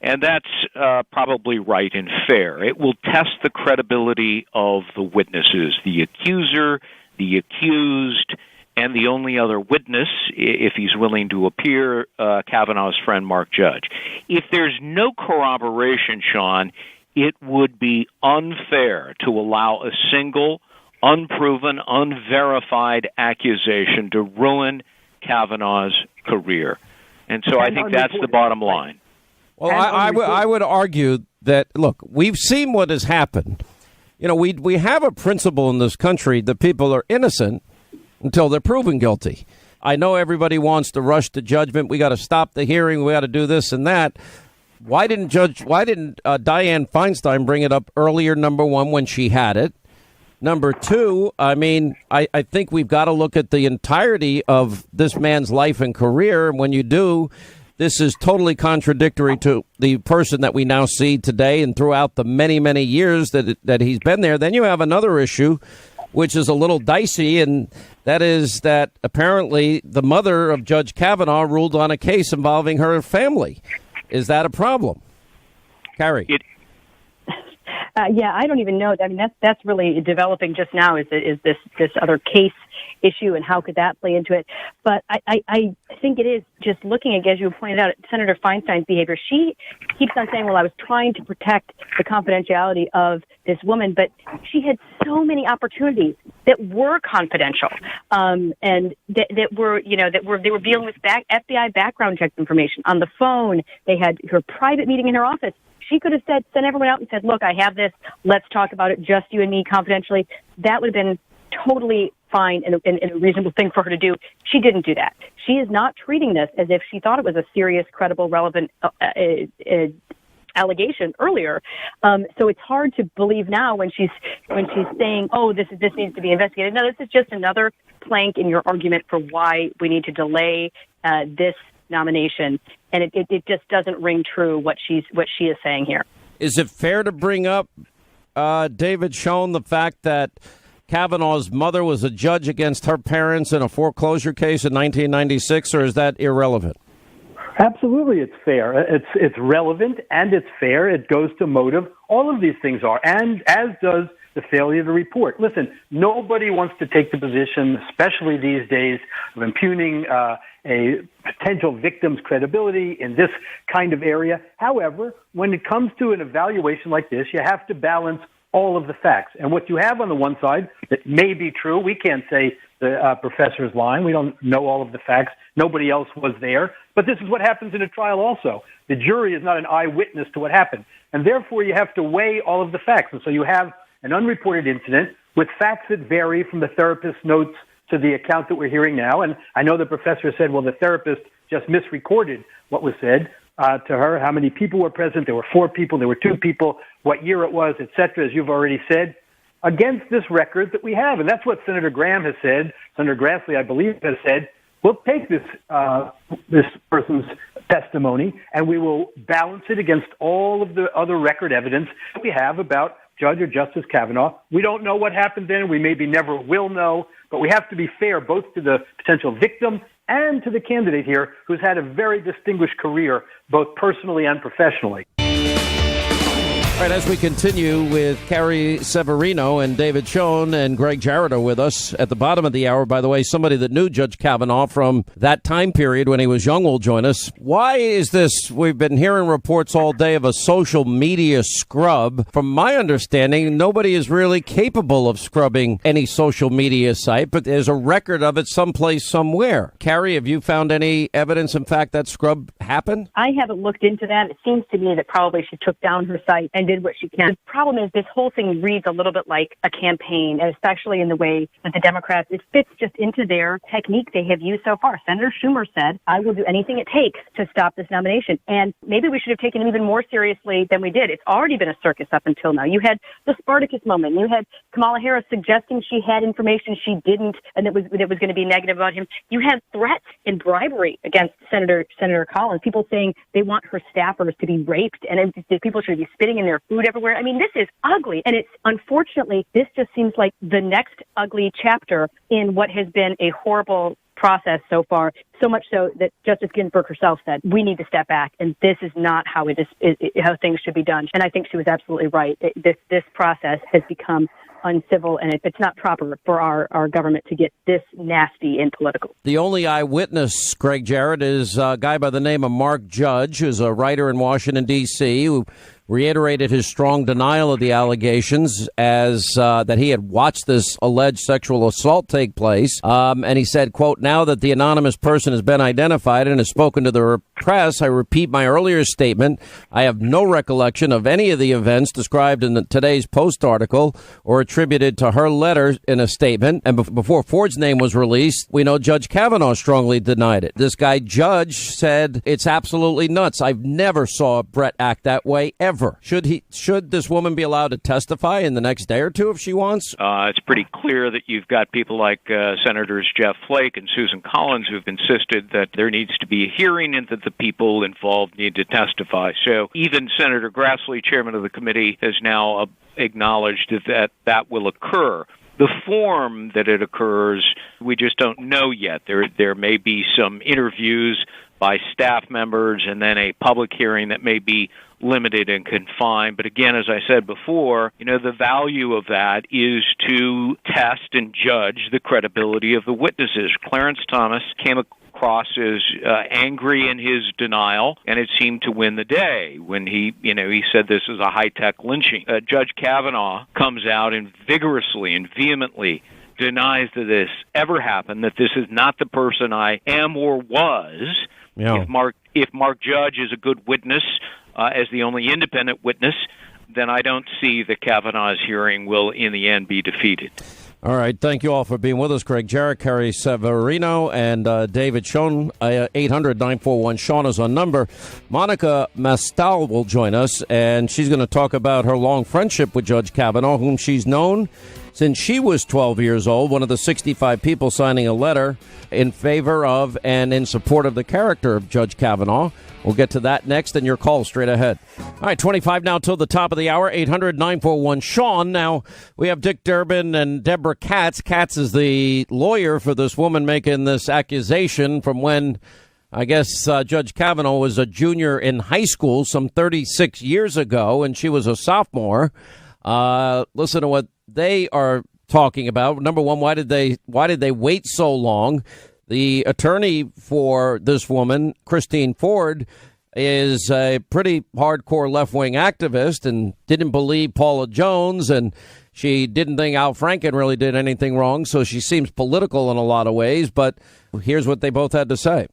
and that's probably right and fair. It will test the credibility of the witnesses, the accuser, the accused, and the only other witness, if he's willing to appear, Kavanaugh's friend, Mark Judge. If there's no corroboration, Sean, it would be unfair to allow a single, unproven, unverified accusation to ruin Kavanaugh's career. And so I think that's the bottom line. Well, I would argue that, look, we've seen what has happened. We have a principle in this country that people are innocent until they're proven guilty. I know everybody wants to rush to judgment. We got to stop the hearing. We got to do this and that. Why didn't Dianne Feinstein bring it up earlier, number one, when she had it? Number two, I think we've got to look at the entirety of this man's life and career. And when you do, this is totally contradictory to the person that we now see today and throughout the many, many years that he's been there. Then you have another issue, which is a little dicey, and that is that apparently the mother of Judge Kavanaugh ruled on a case involving her family. Is that a problem? Carrie? Yeah, I don't even know. I mean, that's really developing just now is this other case issue, and how could that play into it? But I think it is just looking at, as you pointed out, Senator Feinstein's behavior. She keeps on saying, well, I was trying to protect the confidentiality of this woman, but she had so many opportunities that were confidential, and that were, they were dealing with FBI background check information on the phone. They had her private meeting in her office. She could have sent everyone out and said, look, I have this. Let's talk about it, just you and me, confidentially. That would have been totally fine and a reasonable thing for her to do. She didn't do that. She is not treating this as if she thought it was a serious, credible, relevant allegation earlier. So it's hard to believe now when she's saying, "Oh, this needs to be investigated." No, this is just another plank in your argument for why we need to delay this nomination, and it just doesn't ring true what she is saying here. Is it fair to bring up, David Schoen, the fact that Kavanaugh's mother was a judge against her parents in a foreclosure case in 1996, or is that irrelevant? Absolutely, it's fair. It's relevant and it's fair. It goes to motive. All of these things are, and as does the failure to report. Listen, nobody wants to take the position, especially these days, of impugning a potential victim's credibility in this kind of area. However, when it comes to an evaluation like this, you have to balance all of the facts. And what you have on the one side that may be true, we can't say the professor is lying. We don't know all of the facts. Nobody else was there. But this is what happens in a trial also. The jury is not an eyewitness to what happened. And therefore, you have to weigh all of the facts. And so you have an unreported incident with facts that vary from the therapist's notes to the account that we're hearing now. And I know the professor said, well, the therapist just misrecorded what was said to her, how many people were present. There were 4 people, there were 2 people, what year it was, et cetera, as you've already said, against this record that we have. And that's what Senator Graham has said. Senator Grassley, I believe, has said, we'll take this person's testimony and we will balance it against all of the other record evidence that we have about Judge or Justice Kavanaugh. We don't know what happened then. We maybe never will know, but we have to be fair both to the potential victim and to the candidate here, who's had a very distinguished career, both personally and professionally. All right, as we continue with Carrie Severino and David Schoen and Greg Jarrett are with us at the bottom of the hour. By the way, somebody that knew Judge Kavanaugh from that time period when he was young will join us. Why is this? We've been hearing reports all day of a social media scrub. From my understanding, nobody is really capable of scrubbing any social media site, but there's a record of it someplace, somewhere. Carrie, have you found any evidence, in fact, that scrub happened? I haven't looked into that. It seems to me that probably she took down her site and did what she can. The problem is this whole thing reads a little bit like a campaign, and especially in the way that the Democrats, it fits just into their technique they have used so far. Senator Schumer said, I will do anything it takes to stop this nomination. And maybe we should have taken it even more seriously than we did. It's already been a circus up until now. You had the Spartacus moment. You had Kamala Harris suggesting she had information she didn't, and that was going to be negative about him. You had threats and bribery against Senator Collins. People saying they want her staffers to be raped, and people should be spitting in their food everywhere. I mean, this is ugly. And it's unfortunately, this just seems like the next ugly chapter in what has been a horrible process so far. So much so that Justice Ginsburg herself said, we need to step back. And this is not how how things should be done. And I think she was absolutely right. This process has become uncivil, and it's not proper for our government to get this nasty and political. The only eyewitness, Greg Jarrett, is a guy by the name of Mark Judge, who's a writer in Washington, D.C., who reiterated his strong denial of the allegations as that he had watched this alleged sexual assault take place. And he said, quote, now that the anonymous person has been identified and has spoken to the press, I repeat my earlier statement. I have no recollection of any of the events described in today's Post article or attributed to her letter in a statement. And before Ford's name was released, we know Judge Kavanaugh strongly denied it. This guy, Judge, said it's absolutely nuts. I've never saw Brett act that way, ever. Should this woman be allowed to testify in the next day or two if she wants? It's pretty clear that you've got people like Senators Jeff Flake and Susan Collins who've insisted that there needs to be a hearing and that the people involved need to testify. So even Senator Grassley, chairman of the committee, has now acknowledged that will occur. The form that it occurs, we just don't know yet. There may be some interviews by staff members and then a public hearing that may be limited and confined. But again, as I said before, the value of that is to test and judge the credibility of the witnesses. Clarence Thomas came across as angry in his denial, and it seemed to win the day when he said this is a high-tech lynching. Judge Kavanaugh comes out and vigorously and vehemently denies that this ever happened, that this is not the person I am or was. Yeah. If Mark Judge is a good witness, as the only independent witness, then I don't see that Kavanaugh's hearing will, in the end, be defeated. All right. Thank you all for being with us. Craig Jarrett, Carrie Severino, and David Schoen. 800-941-SEAN is our number. Monica Mastal will join us, and she's going to talk about her long friendship with Judge Kavanaugh, whom she's known since she was 12 years old, one of the 65 people signing a letter in favor of and in support of the character of Judge Kavanaugh. We'll get to that next, and your call straight ahead. All right, 25 now till the top of the hour, 800-941-SEAN. Now, we have Dick Durbin and Deborah Katz. Katz is the lawyer for this woman making this accusation from when, I guess, Judge Kavanaugh was a junior in high school some 36 years ago, and she was a sophomore. Listen to what they are talking about. Number one, why did they wait so long? The attorney for this woman, Christine Ford, is a pretty hardcore left-wing activist and didn't believe Paula Jones, and she didn't think Al Franken really did anything wrong, so she seems political in a lot of ways, but here's what they both had to say.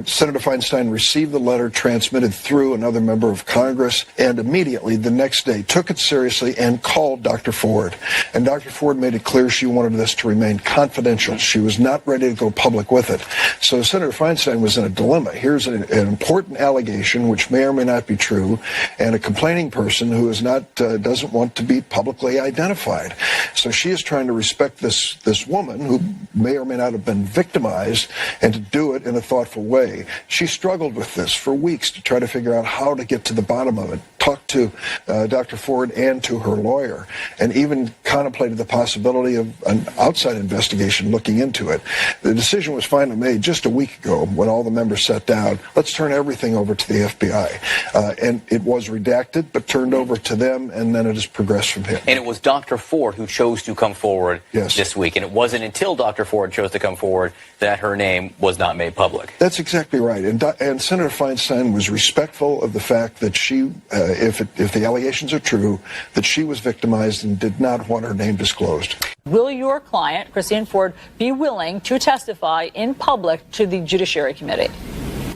Senator Feinstein received the letter transmitted through another member of Congress and immediately the next day took it seriously and called Dr. Ford. And Dr. Ford made it clear she wanted this to remain confidential. She was not ready to go public with it. So Senator Feinstein was in a dilemma. Here's an important allegation which may or may not be true, and a complaining person who is not doesn't want to be publicly identified. So she is trying to respect this woman who may or may not have been victimized, and to do it in a thoughtful way. She struggled with this for weeks to try to figure out how to get to the bottom of it, talked to Dr. Ford and to her lawyer, and even contemplated the possibility of an outside investigation looking into it. The decision was finally made just a week ago when all the members sat down. Let's turn everything over to the FBI. And it was redacted, but turned over to them, and then it has progressed from here. And it was Dr. Ford who chose to come forward this week. And it wasn't until Dr. Ford chose to come forward that her name was not made public. That's exactly right. And Senator Feinstein was respectful of the fact that she, if the allegations are true, that she was victimized and did not want her name disclosed. Will your client, Christine Ford, be willing to testify in public to the Judiciary Committee?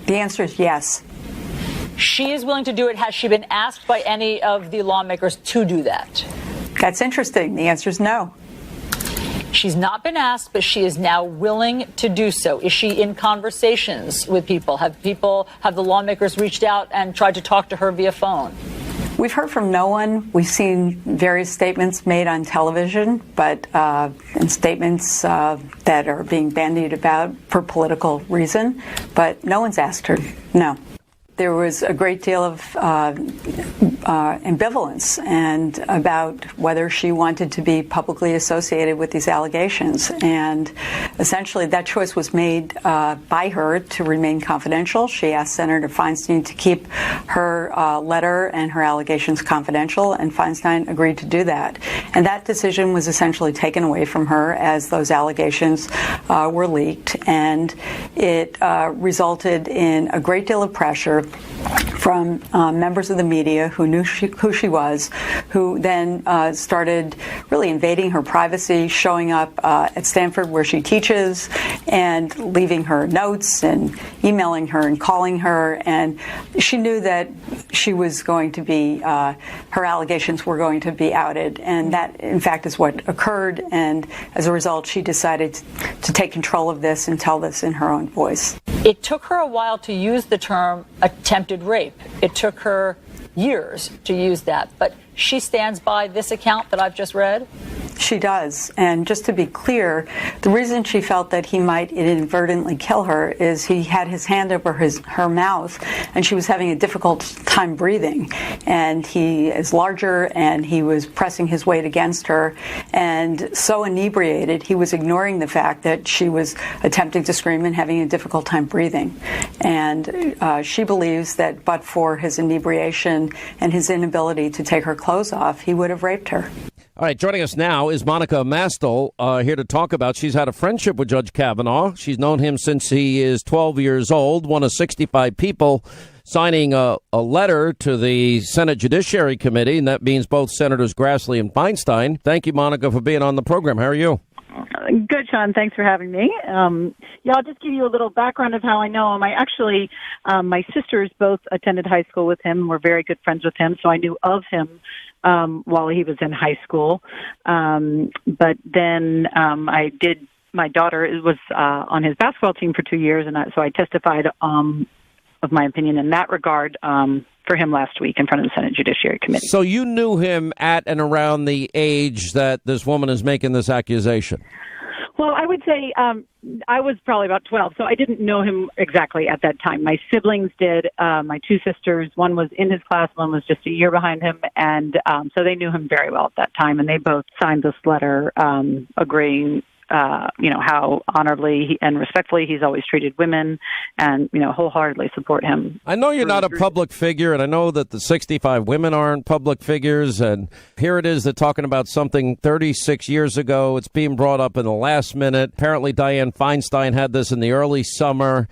The answer is yes. She is willing to do it. Has she been asked by any of the lawmakers to do that? That's interesting. The answer is no. She's not been asked, but she is now willing to do so. Is she in conversations with people? Have the lawmakers reached out and tried to talk to her via phone? We've heard from no one. We've seen various statements made on television, but and statements that are being bandied about for political reason, but no one's asked her. No. There was a great deal of ambivalence and about whether she wanted to be publicly associated with these allegations. And essentially that choice was made by her to remain confidential. She asked Senator Feinstein to keep her letter and her allegations confidential, and Feinstein agreed to do that. And that decision was essentially taken away from her as those allegations were leaked. And it resulted in a great deal of pressure from members of the media who knew who she was, who then started really invading her privacy, showing up at Stanford where she teaches and leaving her notes and emailing her and calling her. And she knew that she was going to be, her allegations were going to be outed. And that, in fact, is what occurred. And as a result, she decided to take control of this and tell this in her own voice. It took her a while to use the term attempted rape. It took her years to use that. But she stands by this account that I've just read? She does. And just to be clear, the reason she felt that he might inadvertently kill her is he had his hand over her mouth and she was having a difficult time breathing. And he is larger and he was pressing his weight against her. And so inebriated, he was ignoring the fact that she was attempting to scream and having a difficult time breathing. And she believes that but for his inebriation and his inability to take her clothes off, he would have raped her. All right, joining us now is Monica Mastal, here to talk about, she's had a friendship with Judge Kavanaugh. She's known him since he is 12 years old, one of 65 people signing a letter to the Senate Judiciary Committee, and that means both Senators Grassley and Feinstein. Thank you, Monica, for being on the program. How are you? Good, Sean. Thanks for having me. Yeah, I'll just give you a little background of how I know him. I actually, my sisters both attended high school with him. We're very good friends with him, so I knew of him while he was in high school. But then my daughter was on his basketball team for 2 years, and so I testified of my opinion in that regard for him last week in front of the Senate Judiciary Committee. So you knew him at and around the age that this woman is making this accusation? Well, I would say I was probably about 12, so I didn't know him exactly at that time. My siblings did. My two sisters, one was in his class, one was just a year behind him, and so they knew him very well at that time, and they both signed this letter agreeing how honorably and respectfully he's always treated women and, wholeheartedly support him. I know you're not a public figure, and I know that the 65 women aren't public figures, and here it is, they're talking about something 36 years ago. It's being brought up in the last minute. Apparently, Dianne Feinstein had this in the early summer.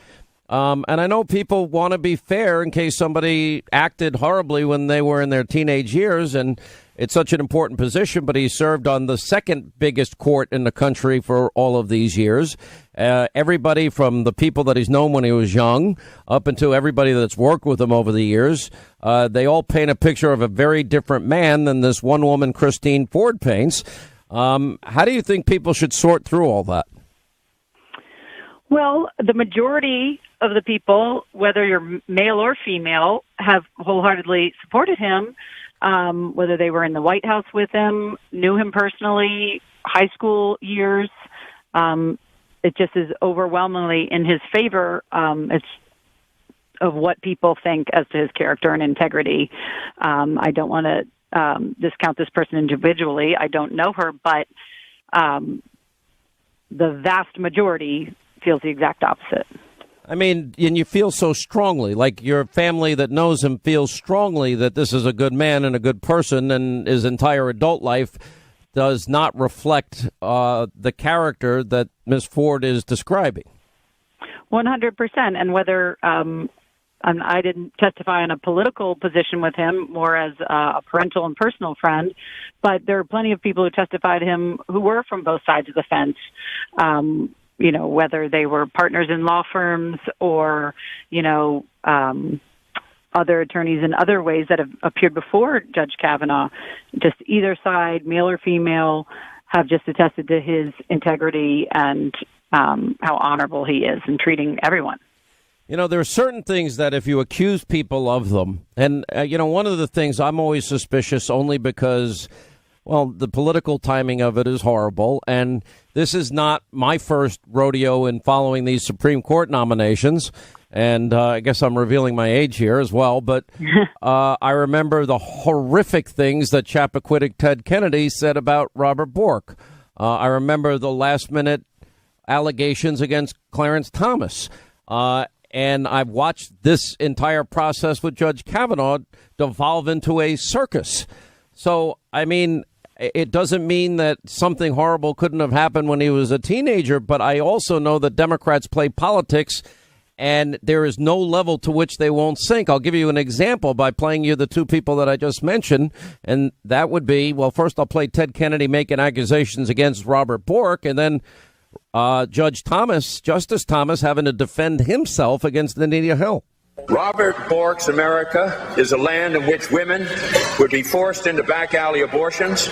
And I know people want to be fair in case somebody acted horribly when they were in their teenage years, and it's such an important position, but he served on the second biggest court in the country for all of these years. Everybody from the people that he's known when he was young up until everybody that's worked with him over the years, they all paint a picture of a very different man than this one woman, Christine Ford, paints. How do you think people should sort through all that? Well, the majority of the people, whether you're male or female, have wholeheartedly supported him. Whether they were in the White House with him, knew him personally, high school years, it just is overwhelmingly in his favor. It's of what people think as to his character and integrity. I don't want to discount this person individually. I don't know her, but the vast majority feels the exact opposite. I mean, and you feel so strongly, like your family that knows him feels strongly that this is a good man and a good person, and his entire adult life does not reflect the character that Ms. Ford is describing. 100%. And whether I didn't testify on a political position with him, more as a parental and personal friend, but there are plenty of people who testified to him who were from both sides of the fence. Whether they were partners in law firms or, other attorneys in other ways that have appeared before Judge Kavanaugh, just either side, male or female, have just attested to his integrity and how honorable he is in treating everyone. There are certain things that if you accuse people of them, and, one of the things I'm always suspicious only because, well, the political timing of it is horrible, and this is not my first rodeo in following these Supreme Court nominations, and I guess I'm revealing my age here as well, but I remember the horrific things that Chappaquiddick Ted Kennedy said about Robert Bork. I remember the last-minute allegations against Clarence Thomas, and I've watched this entire process with Judge Kavanaugh devolve into a circus. So, I mean, it doesn't mean that something horrible couldn't have happened when he was a teenager, but I also know that Democrats play politics, and there is no level to which they won't sink. I'll give you an example by playing you the two people that I just mentioned, and that would be, well, first I'll play Ted Kennedy making accusations against Robert Bork, and then Justice Thomas having to defend himself against Anita Hill. Robert Bork's America is a land in which women would be forced into back alley abortions,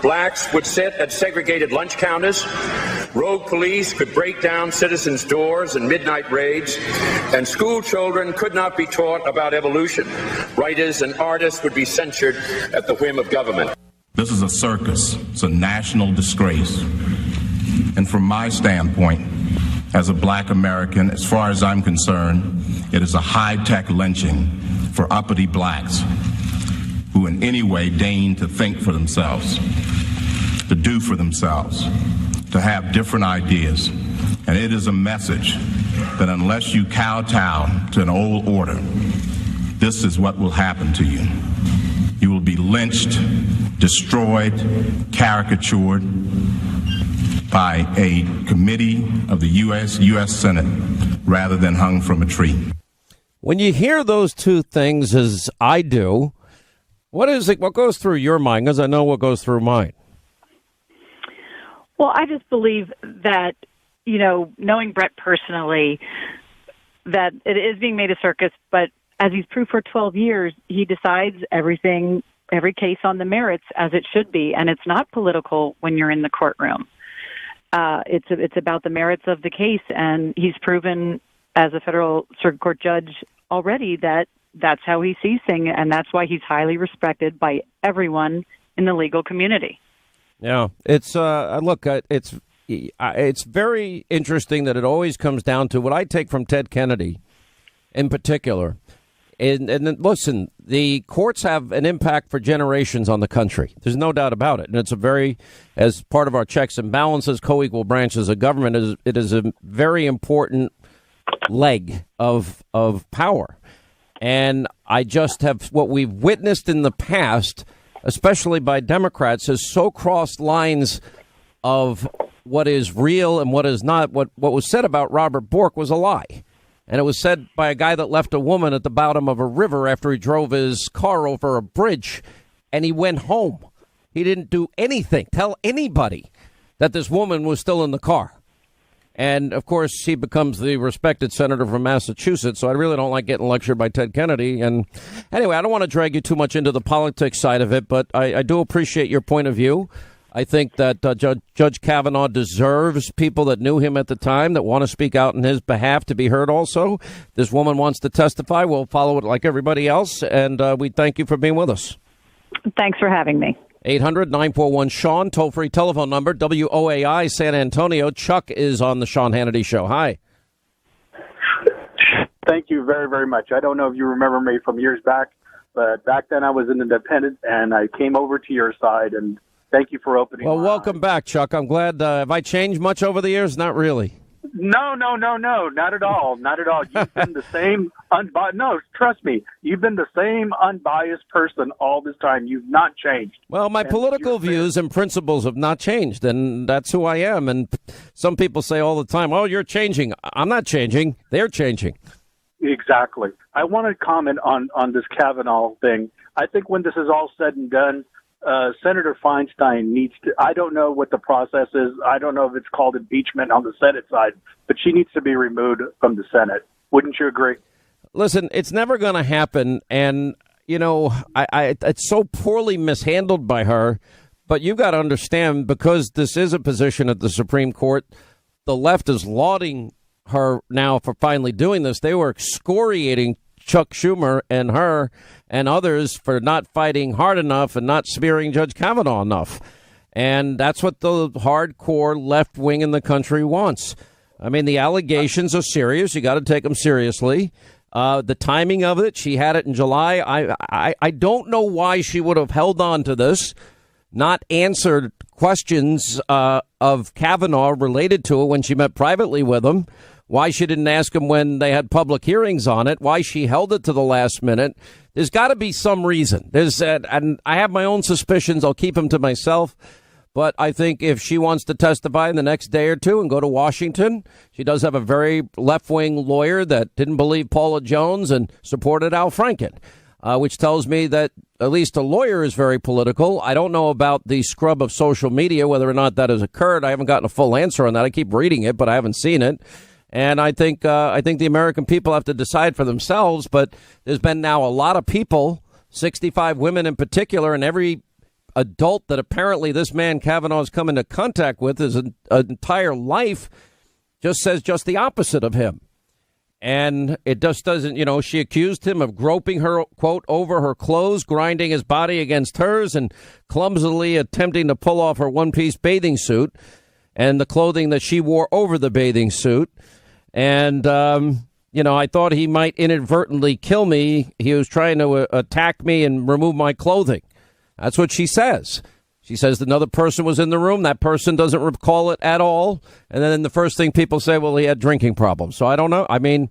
blacks would sit at segregated lunch counters, rogue police could break down citizens' doors in midnight raids, and school children could not be taught about evolution. Writers and artists would be censured at the whim of government. This is a circus. It's a national disgrace. And from my standpoint, as a black American, as far as I'm concerned, it is a high-tech lynching for uppity blacks who in any way deign to think for themselves, to do for themselves, to have different ideas. And it is a message that unless you kowtow to an old order, this is what will happen to you. You will be lynched, destroyed, caricatured by a committee of the U.S. Senate rather than hung from a tree. When you hear those two things, as I do, what goes through your mind? Because I know what goes through mine. Well, I just believe that, knowing Brett personally, that it is being made a circus, but as he's proved for 12 years, he decides every case on the merits as it should be, and it's not political when you're in the courtroom. It's about the merits of the case, and he's proven as a federal circuit court judge already that that's how he sees things, and that's why he's highly respected by everyone in the legal community. Yeah, it's it's very interesting that it always comes down to what I take from Ted Kennedy in particular. And listen, the courts have an impact for generations on the country. There's no doubt about it. And it's as part of our checks and balances, co-equal branches of government, it is a very important leg of power. And I just have what we've witnessed in the past, especially by Democrats, has so crossed lines of what is real and what is not. What was said about Robert Bork was a lie. And it was said by a guy that left a woman at the bottom of a river after he drove his car over a bridge, and he went home. He didn't do anything, tell anybody that this woman was still in the car. And, of course, he becomes the respected senator from Massachusetts, so I really don't like getting lectured by Ted Kennedy. And anyway, I don't want to drag you too much into the politics side of it, but I do appreciate your point of view. I think that Judge Kavanaugh deserves people that knew him at the time that want to speak out in his behalf to be heard also. This woman wants to testify. We'll follow it like everybody else, and we thank you for being with us. Thanks for having me. 800-941-SEAN, toll-free telephone number, WOAI, San Antonio. Chuck is on the Sean Hannity Show. Hi. Thank you very, very much. I don't know if you remember me from years back, but back then I was an independent, and I came over to your side, and thank you for opening. Well, welcome back, Chuck. I'm glad. Have I changed much over the years? Not really. No, not at all. Not at all. You've been the same unbiased. No, trust me. You've been the same unbiased person all this time. You've not changed. Well, my political views and principles have not changed, and that's who I am. And some people say all the time, oh, you're changing. I'm not changing. They're changing. Exactly. I want to comment on this Kavanaugh thing. I think when this is all said and done, Senator Feinstein needs to, I don't know what the process is. I don't know if it's called impeachment on the Senate side, but she needs to be removed from the Senate. Wouldn't you agree? Listen, it's never going to happen. And, it's so poorly mishandled by her. But you've got to understand, because this is a position at the Supreme Court, the left is lauding her now for finally doing this. They were excoriating Chuck Schumer and her and others for not fighting hard enough and not smearing Judge Kavanaugh enough. And that's what the hardcore left wing in the country wants. I mean, the allegations are serious. You got to take them seriously. The timing of it, she had it in July. I don't know why she would have held on to this, not answered questions of Kavanaugh related to it when she met privately with him. Why she didn't ask him when they had public hearings on it, why she held it to the last minute. There's got to be some reason. And I have my own suspicions. I'll keep them to myself. But I think if she wants to testify in the next day or two and go to Washington, she does have a very left-wing lawyer that didn't believe Paula Jones and supported Al Franken, which tells me that at least a lawyer is very political. I don't know about the scrub of social media, whether or not that has occurred. I haven't gotten a full answer on that. I keep reading it, but I haven't seen it. And I think the American people have to decide for themselves. But there's been now a lot of people, 65 women in particular, and every adult that apparently this man Kavanaugh has come into contact with his entire life just says just the opposite of him. And it just doesn't, she accused him of groping her, quote, over her clothes, grinding his body against hers, and clumsily attempting to pull off her one-piece bathing suit and the clothing that she wore over the bathing suit. And, I thought he might inadvertently kill me. He was trying to attack me and remove my clothing. That's what she says. She says another person was in the room. That person doesn't recall it at all. And then the first thing people say, well, he had drinking problems. So I don't know. I mean,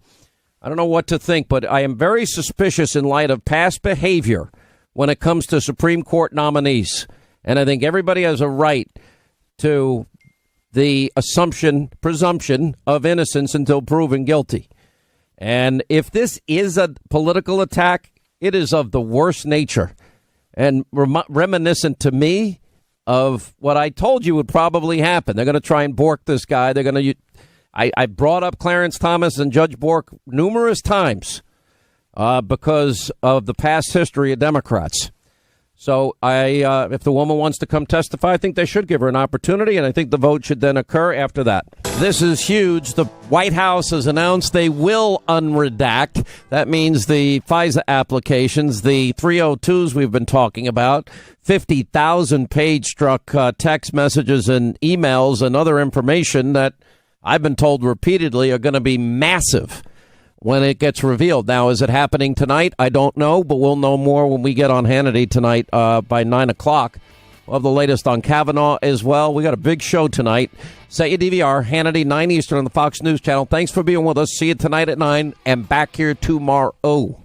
I don't know what to think, but I am very suspicious in light of past behavior when it comes to Supreme Court nominees. And I think everybody has a right to the presumption of innocence until proven guilty. And if this is a political attack, it is of the worst nature and reminiscent to me of what I told you would probably happen. They're going to try and Bork this guy. They're going to. I brought up Clarence Thomas and Judge Bork numerous times because of the past history of Democrats. So if the woman wants to come testify, I think they should give her an opportunity, and I think the vote should then occur after that. This is huge. The White House has announced they will unredact. That means the FISA applications, the 302s we've been talking about, 50,000 page-struck text messages and emails and other information that I've been told repeatedly are going to be massive when it gets revealed. Now, is it happening tonight? I don't know, but we'll know more when we get on Hannity tonight by 9 o'clock. We'll have the latest on Kavanaugh as well. We got a big show tonight. Set your DVR, Hannity, 9 Eastern on the Fox News Channel. Thanks for being with us. See you tonight at 9 and back here tomorrow.